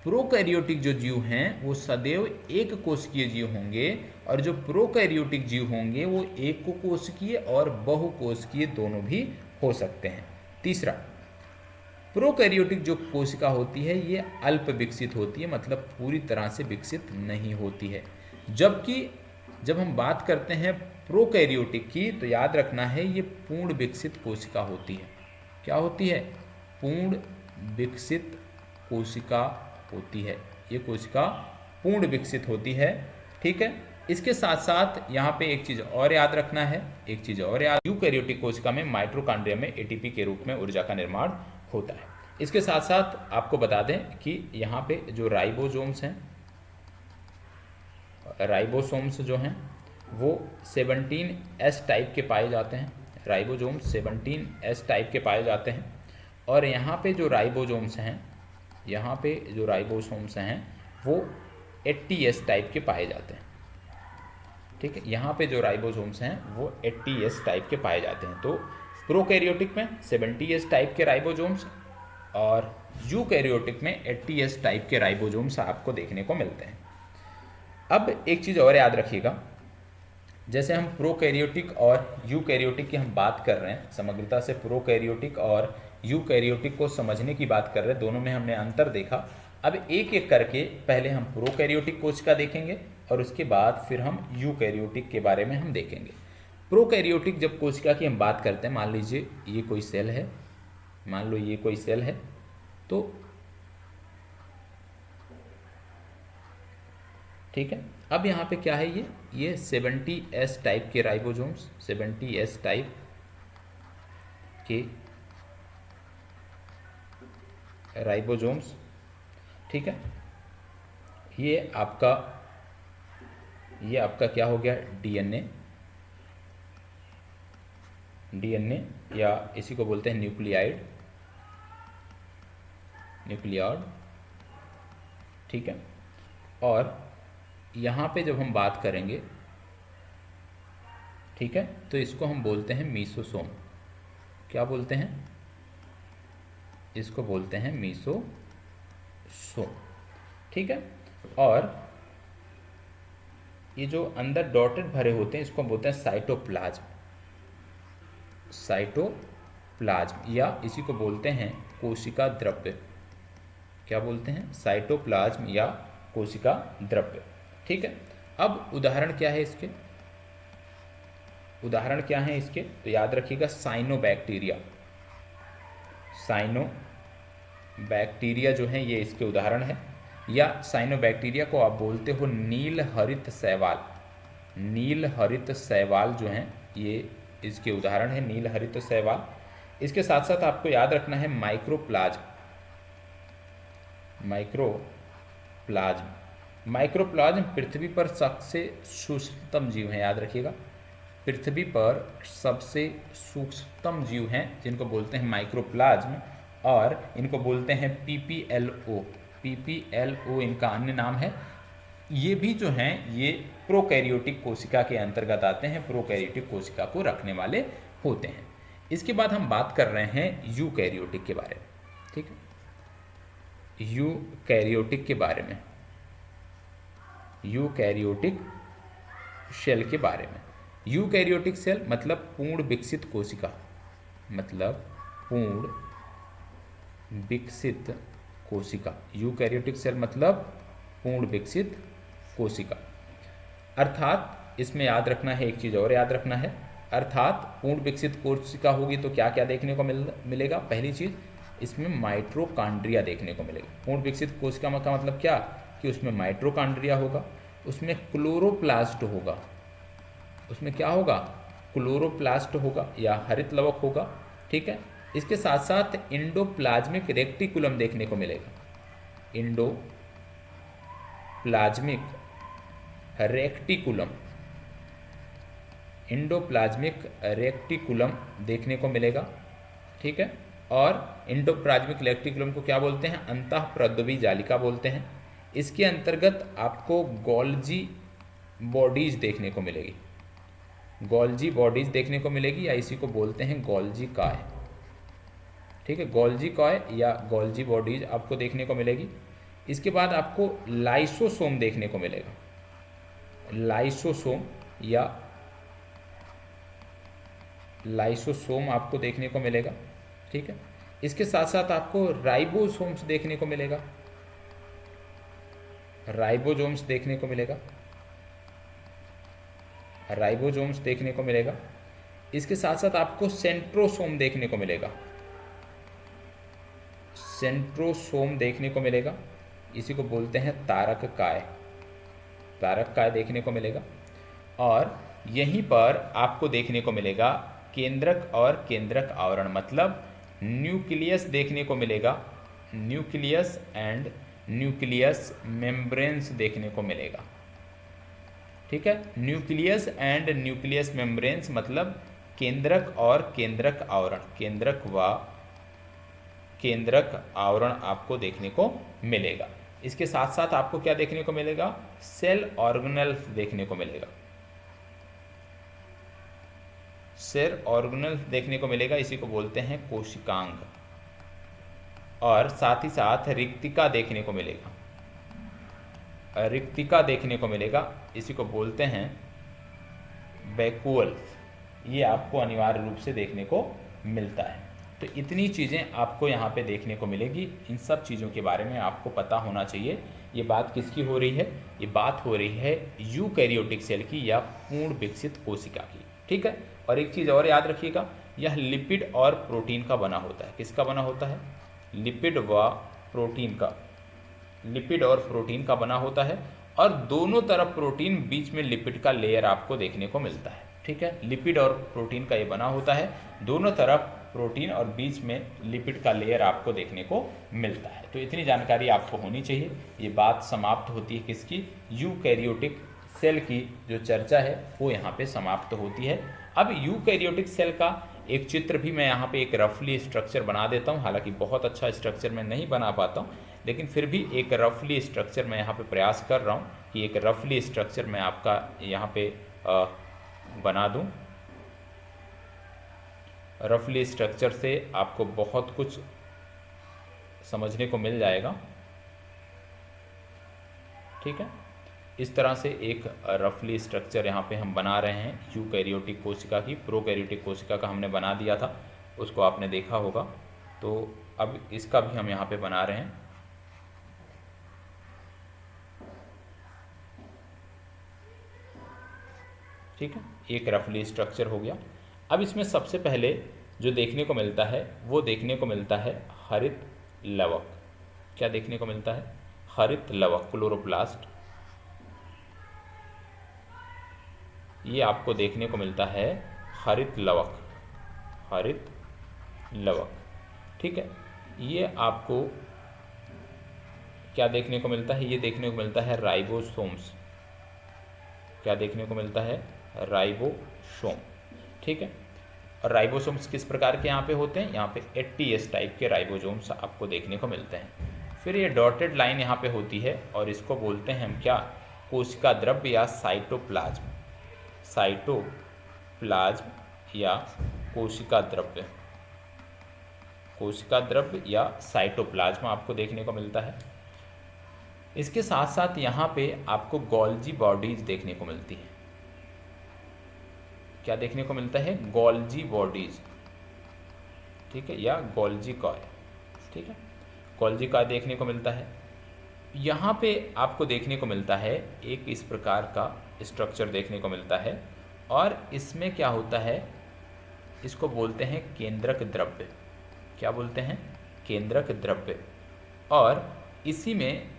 Speaker 1: प्रोकैरियोटिक जो जीव हैं वो सदैव एक कोशिकीय जीव होंगे, और जो प्रोकैरियोटिक जीव होंगे वो एक कोशिकीय और बहुकोशिकीय दोनों भी हो सकते हैं। तीसरा, प्रोकैरियोटिक जो कोशिका होती है ये अल्प विकसित होती है, मतलब पूरी तरह से विकसित नहीं होती है। जबकि जब हम बात करते हैं प्रोकैरियोटिक की तो याद रखना है ये पूर्ण विकसित कोशिका होती है। क्या होती है? पूर्ण विकसित कोशिका होती है, ये कोशिका पूर्ण विकसित होती है। ठीक है, इसके साथ साथ यहाँ पे एक चीज़ और याद रखना है, यूकैरियोटिक कोशिका में माइटोकॉन्ड्रिया में एटीपी के रूप में ऊर्जा का निर्माण होता है। इसके साथ साथ आपको बता दें कि यहाँ पे जो राइबोसोम्स हैं, राइबोसोम्स जो हैं वो 17S टाइप के पाए जाते हैं। राइबोसोम्स 17S टाइप के पाए जाते हैं। और यहाँ पे जो राइबोसोम्स हैं, यहाँ पे जो राइबोसोम्स हैं वो 80S टाइप के पाए जाते हैं। ठीक है, यहाँ पे जो राइबोसोम्स हैं वो 80S टाइप के पाए जाते हैं। तो प्रोकैरियोटिक में 70S टाइप के राइबोसोम्स और यूकैरियोटिक में 80S टाइप के राइबोसोम्स आपको देखने को मिलते हैं। अब एक चीज़ और याद रखिएगा, जैसे हम प्रोकैरियोटिक और यूकैरियोटिक की हम बात कर रहे हैं, समग्रता से प्रोकैरियोटिक और यूकैरियोटिक को समझने की बात कर रहे हैं, दोनों में हमने अंतर देखा। अब एक एक करके पहले हम प्रोकैरियोटिक कोशिका देखेंगे और उसके बाद फिर हम यूकैरियोटिक के बारे में हम देखेंगे। प्रोकैरियोटिक जब कोशिका की हम बात करते हैं, मान लीजिए ये कोई सेल है, मान लो ये कोई सेल है, तो ठीक है, अब यहाँ पे क्या है, ये 70S टाइप के राइबोसोम्स, 70S टाइप के राइबोसोम्स। ठीक है, ये आपका क्या हो गया, डीएनए या इसी को बोलते हैं न्यूक्लियाइड। ठीक है, और यहाँ पे जब हम बात करेंगे, ठीक है, तो इसको हम बोलते हैं मीसोसोम। क्या बोलते हैं? इसको बोलते हैं मीसोसोम। ठीक है, और ये जो अंदर डॉटेड भरे होते हैं इसको बोलते हैं साइटोप्लाज्म। या इसी को बोलते हैं कोशिका द्रव्य। क्या बोलते हैं? साइटोप्लाज्म या कोशिका द्रव्य। ठीक है, अब उदाहरण क्या है इसके? तो याद रखिएगा, साइनोबैक्टीरिया जो है ये इसके उदाहरण है, या साइनोबैक्टीरिया को आप बोलते हो नील हरित शैवाल जो हैं ये इसके उदाहरण है, नील हरित शैवाल। इसके साथ साथ आपको याद रखना है माइक्रोप्लाज्म। माइक्रोप्लाज्म पृथ्वी पर सबसे सूक्ष्मतम जीव हैं, याद रखिएगा। पृथ्वी पर सबसे सूक्ष्मतम जीव हैं जिनको बोलते हैं माइक्रोप्लाज्म, और इनको बोलते हैं पीपीएलओ। पीपीएलओ इनका अन्य नाम है। ये भी जो हैं ये प्रोकैरियोटिक कोशिका के अंतर्गत आते हैं, प्रोकैरियोटिक कोशिका को रखने वाले होते हैं। इसके बाद हम बात कर रहे हैं यूकैरियोटिक के बारे में, ठीक है। यूकैरियोटिक के बारे में, यूकैरियोटिक सेल के बारे में। यूकैरियोटिक सेल मतलब पूर्ण विकसित कोशिका, मतलब पूर्ण विकसित कोशिका। यूकैरियोटिक सेल मतलब पूर्ण विकसित कोशिका। अर्थात इसमें याद रखना है, एक चीज़ और याद रखना है, अर्थात पूर्ण विकसित कोशिका होगी तो क्या क्या देखने को मिलेगा। पहली चीज़, इसमें माइटोकॉन्ड्रिया देखने को मिलेगा। पूर्ण विकसित कोशिका का मतलब क्या, कि उसमें माइटोकॉन्ड्रिया होगा, उसमें क्लोरोप्लास्ट होगा, उसमें क्या होगा, क्लोरोप्लास्ट होगा या हरित लवक होगा, ठीक है। इसके साथ साथ इंडोप्लाज्मिक रेक्टिकुलम देखने को मिलेगा। इंडोप्लाज्मिक रेक्टिकुलम, इंडोप्लाज्मिक रेक्टिकुलम देखने को मिलेगा, ठीक है। और इंडोप्लाज्मिक रेक्टिकुलम को क्या बोलते हैं, अंतःप्रद्रवी जालिका बोलते हैं। इसके अंतर्गत आपको गोल्जी बॉडीज देखने को मिलेगी, गोल्जी बॉडीज देखने को मिलेगी, या इसी को बोलते हैं गोल्जी काय, ठीक है। गोल्जी काय या गोल्जी बॉडीज आपको देखने को मिलेगी। इसके बाद आपको लाइसोसोम देखने को मिलेगा, लाइसोसोम या लाइसोसोम आपको देखने को मिलेगा, ठीक है। इसके साथ साथ आपको राइबोसोम्स देखने को मिलेगा, राइबोसोम्स देखने को मिलेगा, राइबोसोम्स देखने को मिलेगा। इसके साथ साथ आपको सेंट्रोसोम देखने को मिलेगा, सेंट्रोसोम देखने को मिलेगा, इसी को बोलते हैं तारक काय, तारक काय देखने को मिलेगा। और यहीं पर आपको देखने को मिलेगा केंद्रक और केंद्रक आवरण, मतलब न्यूक्लियस देखने को मिलेगा, न्यूक्लियस एंड न्यूक्लियस मेम्ब्रेन्स देखने को मिलेगा, ठीक है। न्यूक्लियस एंड न्यूक्लियस मेम्ब्रेन्स मतलब केंद्रक और केंद्रक आवरण, केंद्रक व केंद्रक आवरण आपको देखने को मिलेगा। इसके साथ साथ आपको क्या देखने को मिलेगा, सेल ऑर्गेनेल्स देखने को मिलेगा, सेल ऑर्गेनेल्स देखने को मिलेगा, इसी को बोलते हैं कोशिकांग। और साथ ही साथ रिक्तिका देखने को मिलेगा, रिक्तिका देखने को मिलेगा, इसी को बोलते हैं वैक्यूल्स। ये आपको अनिवार्य रूप से देखने को मिलता है। तो इतनी चीज़ें आपको यहाँ पे देखने को मिलेगी। इन सब चीज़ों के बारे में आपको पता होना चाहिए। ये बात किसकी हो रही है, ये बात हो रही है यूकैरियोटिक सेल की या पूर्ण विकसित कोशिका की, ठीक है। और एक चीज़ और याद रखिएगा, यह लिपिड और प्रोटीन का बना होता है। किसका बना होता है, लिपिड व प्रोटीन का, लिपिड और प्रोटीन का बना होता है। और दोनों तरफ प्रोटीन, बीच में लिपिड का लेयर आपको देखने को मिलता है, ठीक है। लिपिड और प्रोटीन का ये बना होता है, दोनों तरफ प्रोटीन और बीच में लिपिड का लेयर आपको देखने को मिलता है। तो इतनी जानकारी आपको होनी चाहिए। ये बात समाप्त होती है किसकी, यूकैरियोटिक सेल की जो चर्चा है वो यहाँ पे समाप्त होती है। अब यूकैरियोटिक सेल का एक चित्र भी मैं यहाँ पे एक रफली स्ट्रक्चर बना देता हूँ। हालांकि बहुत अच्छा स्ट्रक्चर मैं नहीं बना पाता हूँ, लेकिन फिर भी एक रफली स्ट्रक्चर मैं यहाँ पे प्रयास कर रहा हूँ कि एक रफली स्ट्रक्चर मैं आपका यहाँ पे बना दूँ। रफली स्ट्रक्चर से आपको बहुत कुछ समझने को मिल जाएगा, ठीक है। इस तरह से एक रफली स्ट्रक्चर यहाँ पे हम बना रहे हैं यूकैरियोटिक कोशिका की। प्रोकैरियोटिक कोशिका का हमने बना दिया था, उसको आपने देखा होगा। तो अब इसका भी हम यहाँ पे बना रहे हैं, ठीक है। एक रफली स्ट्रक्चर हो गया। अब इसमें सबसे पहले जो देखने को मिलता है वो देखने को मिलता है हरित लवक। क्या देखने को मिलता है, हरित लवक, क्लोरोप्लास्ट। ये आपको देखने को मिलता है हरित लवक, हरित लवक। ठीक है, ये आपको क्या देखने को मिलता है? ये देखने को मिलता है राइबोसोम्स। क्या देखने को मिलता है? राइबोसोम। ठीक है, और राइबोसोम्स किस प्रकार के यहाँ पे होते हैं? यहाँ पे 80S टाइप के राइबोसोम्स आपको देखने को मिलते हैं। फिर ये डॉटेड लाइन यहाँ पे होती है और इसको बोलते हैं हम क्या? कोशिका द्रव्य या साइटोप्लाज्म। साइटोप्लाज्म या कोशिका द्रव्य, कोशिका द्रव्य या साइटोप्लाज्म आपको देखने को मिलता है। इसके साथ साथ यहाँ पे आपको गोल्जी बॉडीज देखने को मिलती है। क्या देखने को मिलता है? Golgi bodies. ठीक है, या गोल्जी कॉय। ठीक है, गोल्जी कॉय देखने को मिलता है। यहाँ पे आपको देखने को मिलता है एक इस प्रकार का स्ट्रक्चर देखने को मिलता है और इसमें क्या होता है? इसको बोलते हैं केंद्रक द्रव्य। क्या बोलते हैं? केंद्रक द्रव्य। और इसी में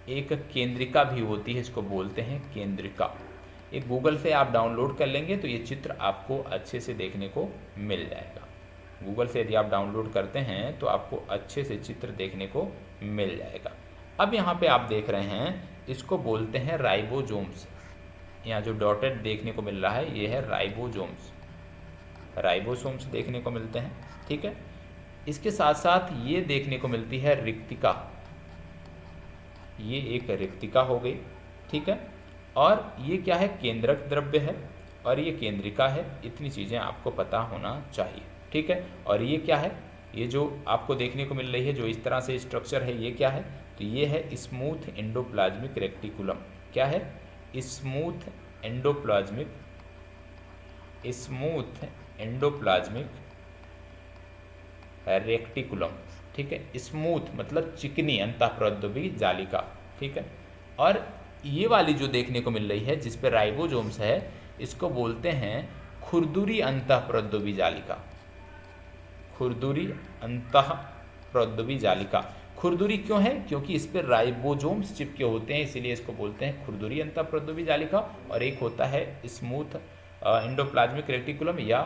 Speaker 1: एक केंद्रिका भी होती है, इसको बोलते हैं केंद्रिका। एक गूगल से आप डाउनलोड कर लेंगे तो ये चित्र आपको अच्छे से देखने को मिल जाएगा। गूगल से यदि आप डाउनलोड करते हैं तो आपको अच्छे से चित्र देखने को मिल जाएगा। अब यहाँ पे आप देख रहे हैं, इसको बोलते हैं राइबोसोम्स। यहाँ जो डॉटेड देखने को मिल रहा है ये है राइबोसोम्स। राइबोसोम्स देखने को मिलते हैं। ठीक है, इसके साथ साथ ये देखने को मिलती है रिक्तिका। ये एक रिक्तिका हो गई। ठीक है, और ये क्या है? केंद्रक द्रव्य है और ये केंद्रिका है। इतनी चीज़ें आपको पता होना चाहिए। ठीक है, और ये क्या है? ये जो आपको देखने को मिल रही है जो इस तरह से स्ट्रक्चर है, ये क्या है? तो ये है स्मूथ एंडोप्लाज्मिक रेक्टिकुलम। क्या है? Smooth endoplasmic, smooth endoplasmic reticulum. ठीक है, स्मूथ मतलब चिकनी अंतःप्रद्रवी जालिका। ठीक है, और ये वाली जो देखने को मिल रही है जिस पे राइबोसोम्स है, इसको बोलते हैं खुरदुरी अंतःप्रद्रवी जालिका। खुरदुरी अंतःप्रद्रवी जालिका। खुरदुरी क्यों है? क्योंकि इस पर राइबोसोम्स चिपके होते हैं, इसीलिए इसको बोलते हैं खुरदुरी अंतःप्रद्रवी जालिका। और एक होता है स्मूथ एंडोप्लाज्मिक रेटिकुलम, या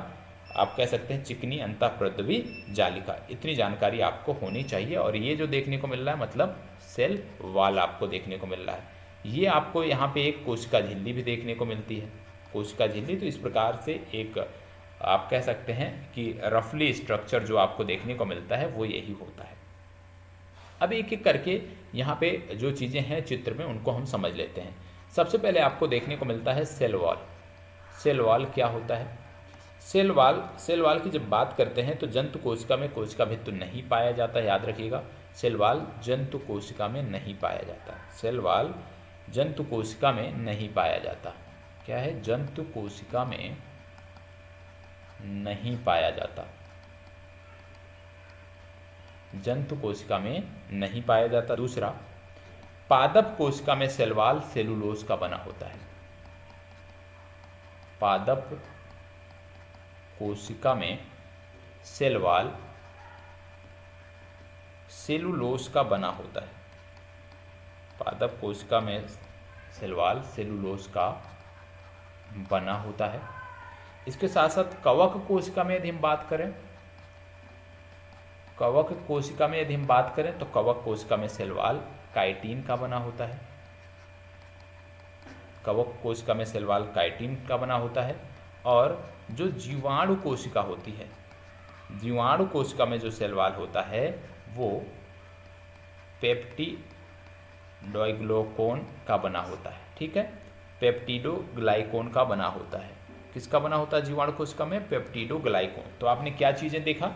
Speaker 1: आप कह सकते हैं चिकनी अंतःप्रद्रवी जालिका। इतनी जानकारी आपको होनी चाहिए। और ये जो देखने को मिल रहा है मतलब सेल वॉल आपको देखने को मिल रहा है। ये आपको यहाँ पे एक कोशिका झिल्ली भी देखने को मिलती है। कोशिका झिल्ली, तो इस प्रकार से एक आप कह सकते हैं कि रफली स्ट्रक्चर जो आपको देखने को मिलता है वो यही होता है। अब एक एक करके यहाँ पे जो चीज़ें हैं चित्र में उनको हम समझ लेते हैं। सबसे पहले आपको देखने को मिलता है सेल वॉल। सेल वॉल क्या होता है? सेल वॉल की जब बात करते हैं तो जंतु कोशिका में कोशिका भित्ति नहीं पाया जाता, याद रखिएगा। सेल वॉल जंतु कोशिका में नहीं पाया जाता। सेल वॉल जंतु कोशिका में नहीं पाया जाता। क्या है? जंतु कोशिका में नहीं पाया जाता। जंतु कोशिका में नहीं पाया जाता। दूसरा, पादप कोशिका में सेल वॉल सेलुलोज का बना होता है। पादप कोशिका में सेल वॉल सेलुलोज का बना होता है। पादप कोशिका में सेल वॉल सेलुलोज का बना होता है। इसके साथ साथ कवक कोशिका में यदि हम बात करें, कवक कोशिका में यदि हम बात करें तो कवक कोशिका में सेल वॉल काइटिन का बना होता है। कवक कोशिका में सेल वॉल काइटिन का बना होता है। और जो जीवाणु कोशिका होती है, जीवाणु कोशिका में जो सेल वॉल होता है वो पेप्टिडोग्लाइकोन का बना होता है। ठीक है, पेप्टिडोग्लाइकोन का बना होता है। किसका बना होता है जीवाणु कोशिका में? पेप्टिडोग्लाइकोन। तो आपने क्या चीज़ें देखा?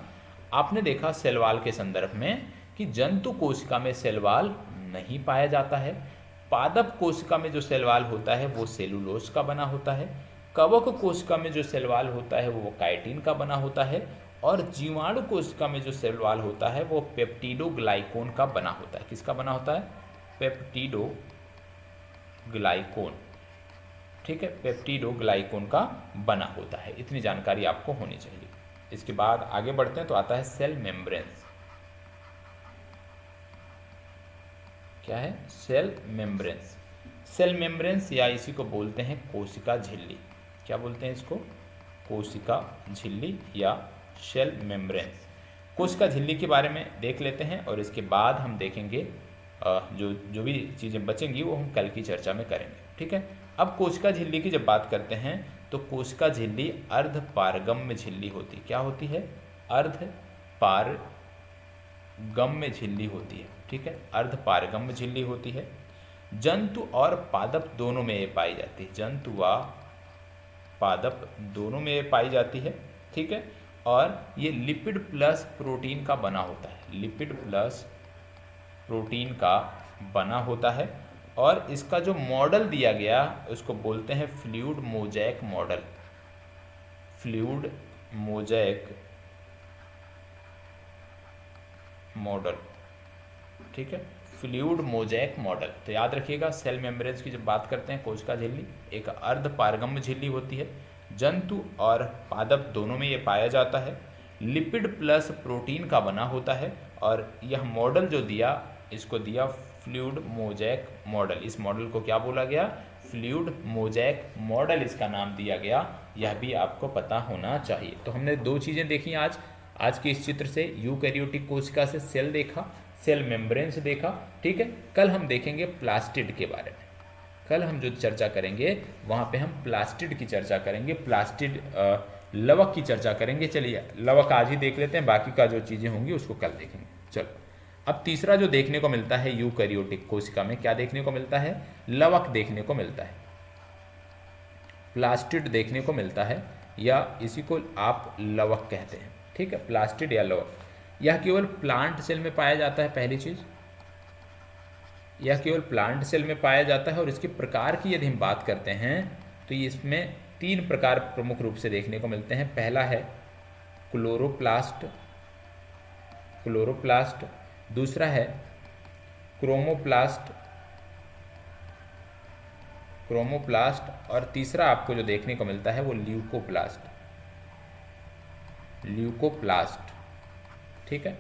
Speaker 1: आपने देखा सेल वॉल के संदर्भ में कि जंतु कोशिका में सेल वॉल नहीं पाया जाता है। पादप कोशिका में जो सेल वॉल होता है वो सेलुलोज का बना होता है। कवक कोशिका में जो सेल वॉल होता है वो काइटिन का बना होता है। और जीवाणु कोशिका में जो सेल वॉल होता है वो पेप्टिडोग्लाइकोन का बना होता है। किसका बना होता है? पेप्टिडोग्लाइकोन। ठीक है, पेप्टिडोग्लाइकोन का बना होता है। इतनी जानकारी आपको होनी चाहिए। इसके बाद आगे बढ़ते हैं तो आता है सेल मेम्ब्रेन्स। क्या है? Cell membranes. सेल मेम्ब्रेन्स या इसी को बोलते हैं कोशिका झिल्ली। क्या बोलते हैं इसको? कोशिका झिल्ली या सेल मेम्ब्रेन्स। कोशिका झिल्ली के बारे में देख लेते हैं और इसके बाद हम देखेंगे जो जो भी चीज़ें बचेंगी वो हम कल की चर्चा में करेंगे, ठीक है। अब कोशिका झिल्ली की जब बात करते हैं तो कोशिका झिल्ली अर्धपारगम्य झिल्ली होती, क्या होती है? अर्धपारगम्य झिल्ली होती है, ठीक है, अर्धपारगम्य झिल्ली होती है। जंतु और पादप दोनों में ये पाई जाती है, जंतु व पादप दोनों में ये पाई जाती है, ठीक है। और ये लिपिड प्लस प्रोटीन का बना होता है, लिपिड प्लस प्रोटीन का बना होता है। और इसका जो मॉडल दिया गया उसको बोलते हैं fluid mosaic model, fluid mosaic model, ठीक है, फ्लूइड मोज़ेक मॉडल। तो याद रखिएगा, सेल मेम्ब्रेन्स की जब बात करते हैं कोशिका झिल्ली एक अर्धपारगम्य झिल्ली होती है, जंतु और पादप दोनों में ये पाया जाता है, लिपिड प्लस प्रोटीन का बना होता है। और यह मॉडल जो दिया इसको दिया फ्लूइड मोज़ेक मॉडल। इस मॉडल को क्या बोला गया? फ्लूइड मोज़ेक मॉडल इसका नाम दिया गया। यह भी आपको पता होना चाहिए। तो हमने दो चीज़ें देखी आज के इस चित्र से, यूकैरियोटिक कोशिका से सेल देखा, सेल मेम्ब्रेन्स देखा, ठीक है। कल हम देखेंगे प्लास्टिड के बारे में, कल हम जो चर्चा करेंगे वहाँ पे हम प्लास्टिड की चर्चा करेंगे, प्लास्टिड लवक की चर्चा करेंगे। चलिए लवक आज ही देख लेते हैं, बाकी का जो चीज़ें होंगी उसको कल देखेंगे। चलो, अब तीसरा जो देखने को मिलता है यूकैरियोटिक कोशिका में, क्या देखने को मिलता है? लवक देखने को मिलता है, प्लास्टिड देखने को मिलता है, या इसी को आप लवक कहते हैं, ठीक है, प्लास्टिड या लवक। यह केवल प्लांट सेल में पाया जाता है, पहली चीज, यह केवल प्लांट सेल में पाया जाता है। और इसके प्रकार की यदि हम बात करते हैं तो ये इसमें 3 प्रकार प्रमुख रूप से देखने को मिलते हैं। पहला है क्लोरोप्लास्ट, क्लोरोप्लास्ट, दूसरा है क्रोमोप्लास्ट, क्रोमोप्लास्ट, और तीसरा आपको जो देखने को मिलता है वो ल्यूकोप्लास्ट, ल्यूकोप्लास्ट, ठीक है।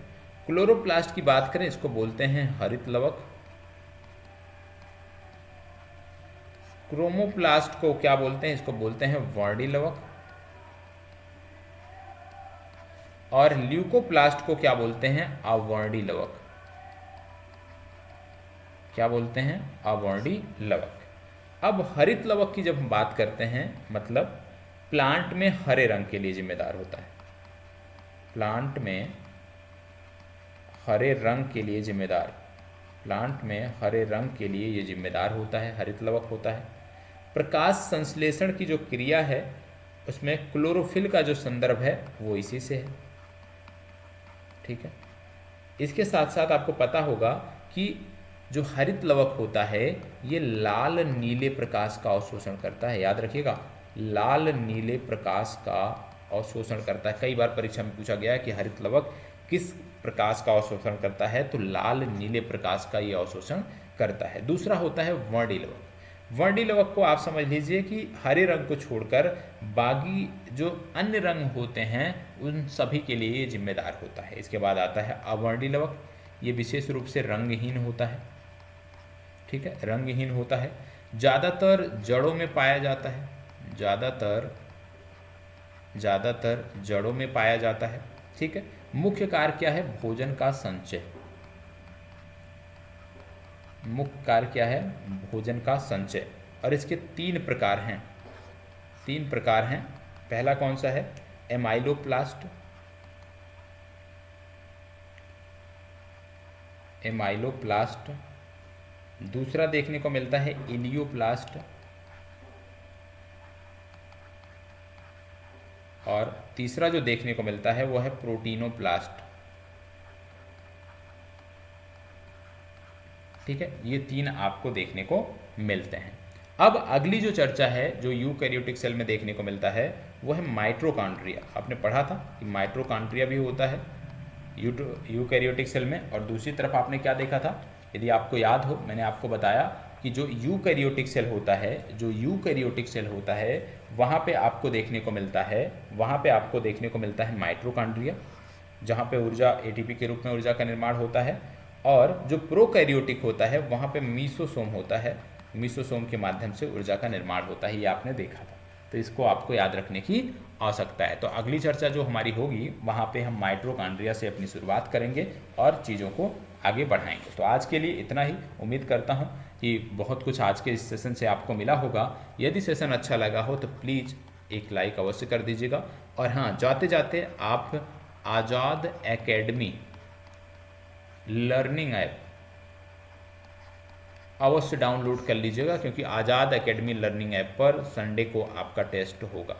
Speaker 1: क्लोरोप्लास्ट की बात करें इसको बोलते हैं हरित लवक, क्रोमोप्लास्ट को क्या बोलते हैं? इसको बोलते हैं वर्णी लवक, और ल्यूकोप्लास्ट को क्या बोलते हैं? अवर्णी लवक। क्या बोलते हैं? अवर्णी लवक। अब हरित लवक की जब हम बात करते हैं, मतलब प्लांट में हरे रंग के लिए जिम्मेदार होता है, प्लांट में हरे रंग के लिए जिम्मेदार, प्लांट में हरे रंग के लिए ये जिम्मेदार होता है, हरित लवक होता है। प्रकाश संश्लेषण की जो क्रिया है उसमें क्लोरोफिल का जो संदर्भ है वो इसी से है, ठीक है। इसके साथ साथ आपको पता होगा कि जो हरित लवक होता है ये लाल नीले प्रकाश का अवशोषण करता है, याद रखिएगा, लाल नीले प्रकाश का अवशोषण करता है। कई बार परीक्षा में पूछा गया है कि हरित लवक किस प्रकाश का अवशोषण करता है, तो लाल नीले प्रकाश का ये अवशोषण करता है। दूसरा होता है वर्णी लवक। वर्णी लवक को आप समझ लीजिए कि हरे रंग को छोड़कर बाकी जो अन्य रंग होते हैं उन सभी के लिए ये जिम्मेदार होता है। इसके बाद आता है अवर्णी लवक, ये विशेष रूप से रंगहीन होता है, ठीक है, रंगहीन होता है, ज़्यादातर जड़ों में पाया जाता है, ज़्यादातर जड़ों में पाया जाता है, ठीक है। मुख्य कार्य क्या है? भोजन का संचय, मुख्य कार्य क्या है? भोजन का संचय। और इसके 3 प्रकार हैं, 3 प्रकार हैं। पहला कौन सा है? Amyloplast, amyloplast. दूसरा देखने को मिलता है इलियोप्लास्ट, और तीसरा जो देखने को मिलता है वो है प्रोटीनोप्लास्ट, ठीक है। ये 3 आपको देखने को मिलते हैं। अब अगली जो चर्चा है जो यूकैरियोटिक सेल में देखने को मिलता है वो है माइटोकॉन्ड्रिया। आपने पढ़ा था कि माइटोकॉन्ड्रिया भी होता है यूकैरियोटिक सेल में। और दूसरी तरफ आपने क्या देखा था? यदि आपको याद हो, मैंने आपको बताया कि जो यूकैरियोटिक सेल होता है, जो यूकैरियोटिक सेल होता है वहाँ पे आपको देखने को मिलता है, वहाँ पे आपको देखने को मिलता है माइटोकॉन्ड्रिया, जहाँ पे ऊर्जा एटीपी के रूप में ऊर्जा का निर्माण होता है। और जो प्रोकैरियोटिक होता है वहाँ पे मीसोसोम होता है, मीसोसोम के माध्यम से ऊर्जा का निर्माण होता है, ये आपने देखा था। तो इसको आपको याद रखने की आ सकता है। तो अगली चर्चा जो हमारी होगी वहाँ पे हम माइटोकॉन्ड्रिया से अपनी शुरुआत करेंगे और चीज़ों को आगे बढ़ाएंगे। तो आज के लिए इतना ही। उम्मीद करता हूँ कि बहुत कुछ आज के इस सेशन से आपको मिला होगा। यदि सेशन अच्छा लगा हो तो प्लीज़ एक लाइक अवश्य कर दीजिएगा। और हाँ, जाते जाते आप आज़ाद एकेडमी लर्निंग ऐप अवश्य डाउनलोड कर लीजिएगा, क्योंकि आज़ाद एकेडमी लर्निंग ऐप पर संडे को आपका टेस्ट होगा।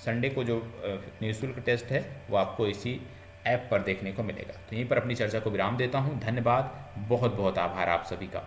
Speaker 1: संडे को जो निःशुल्क टेस्ट है वो आपको इसी ऐप पर देखने को मिलेगा। तो यहीं पर अपनी चर्चा को विराम देता हूँ। धन्यवाद, बहुत बहुत आभार आप सभी का।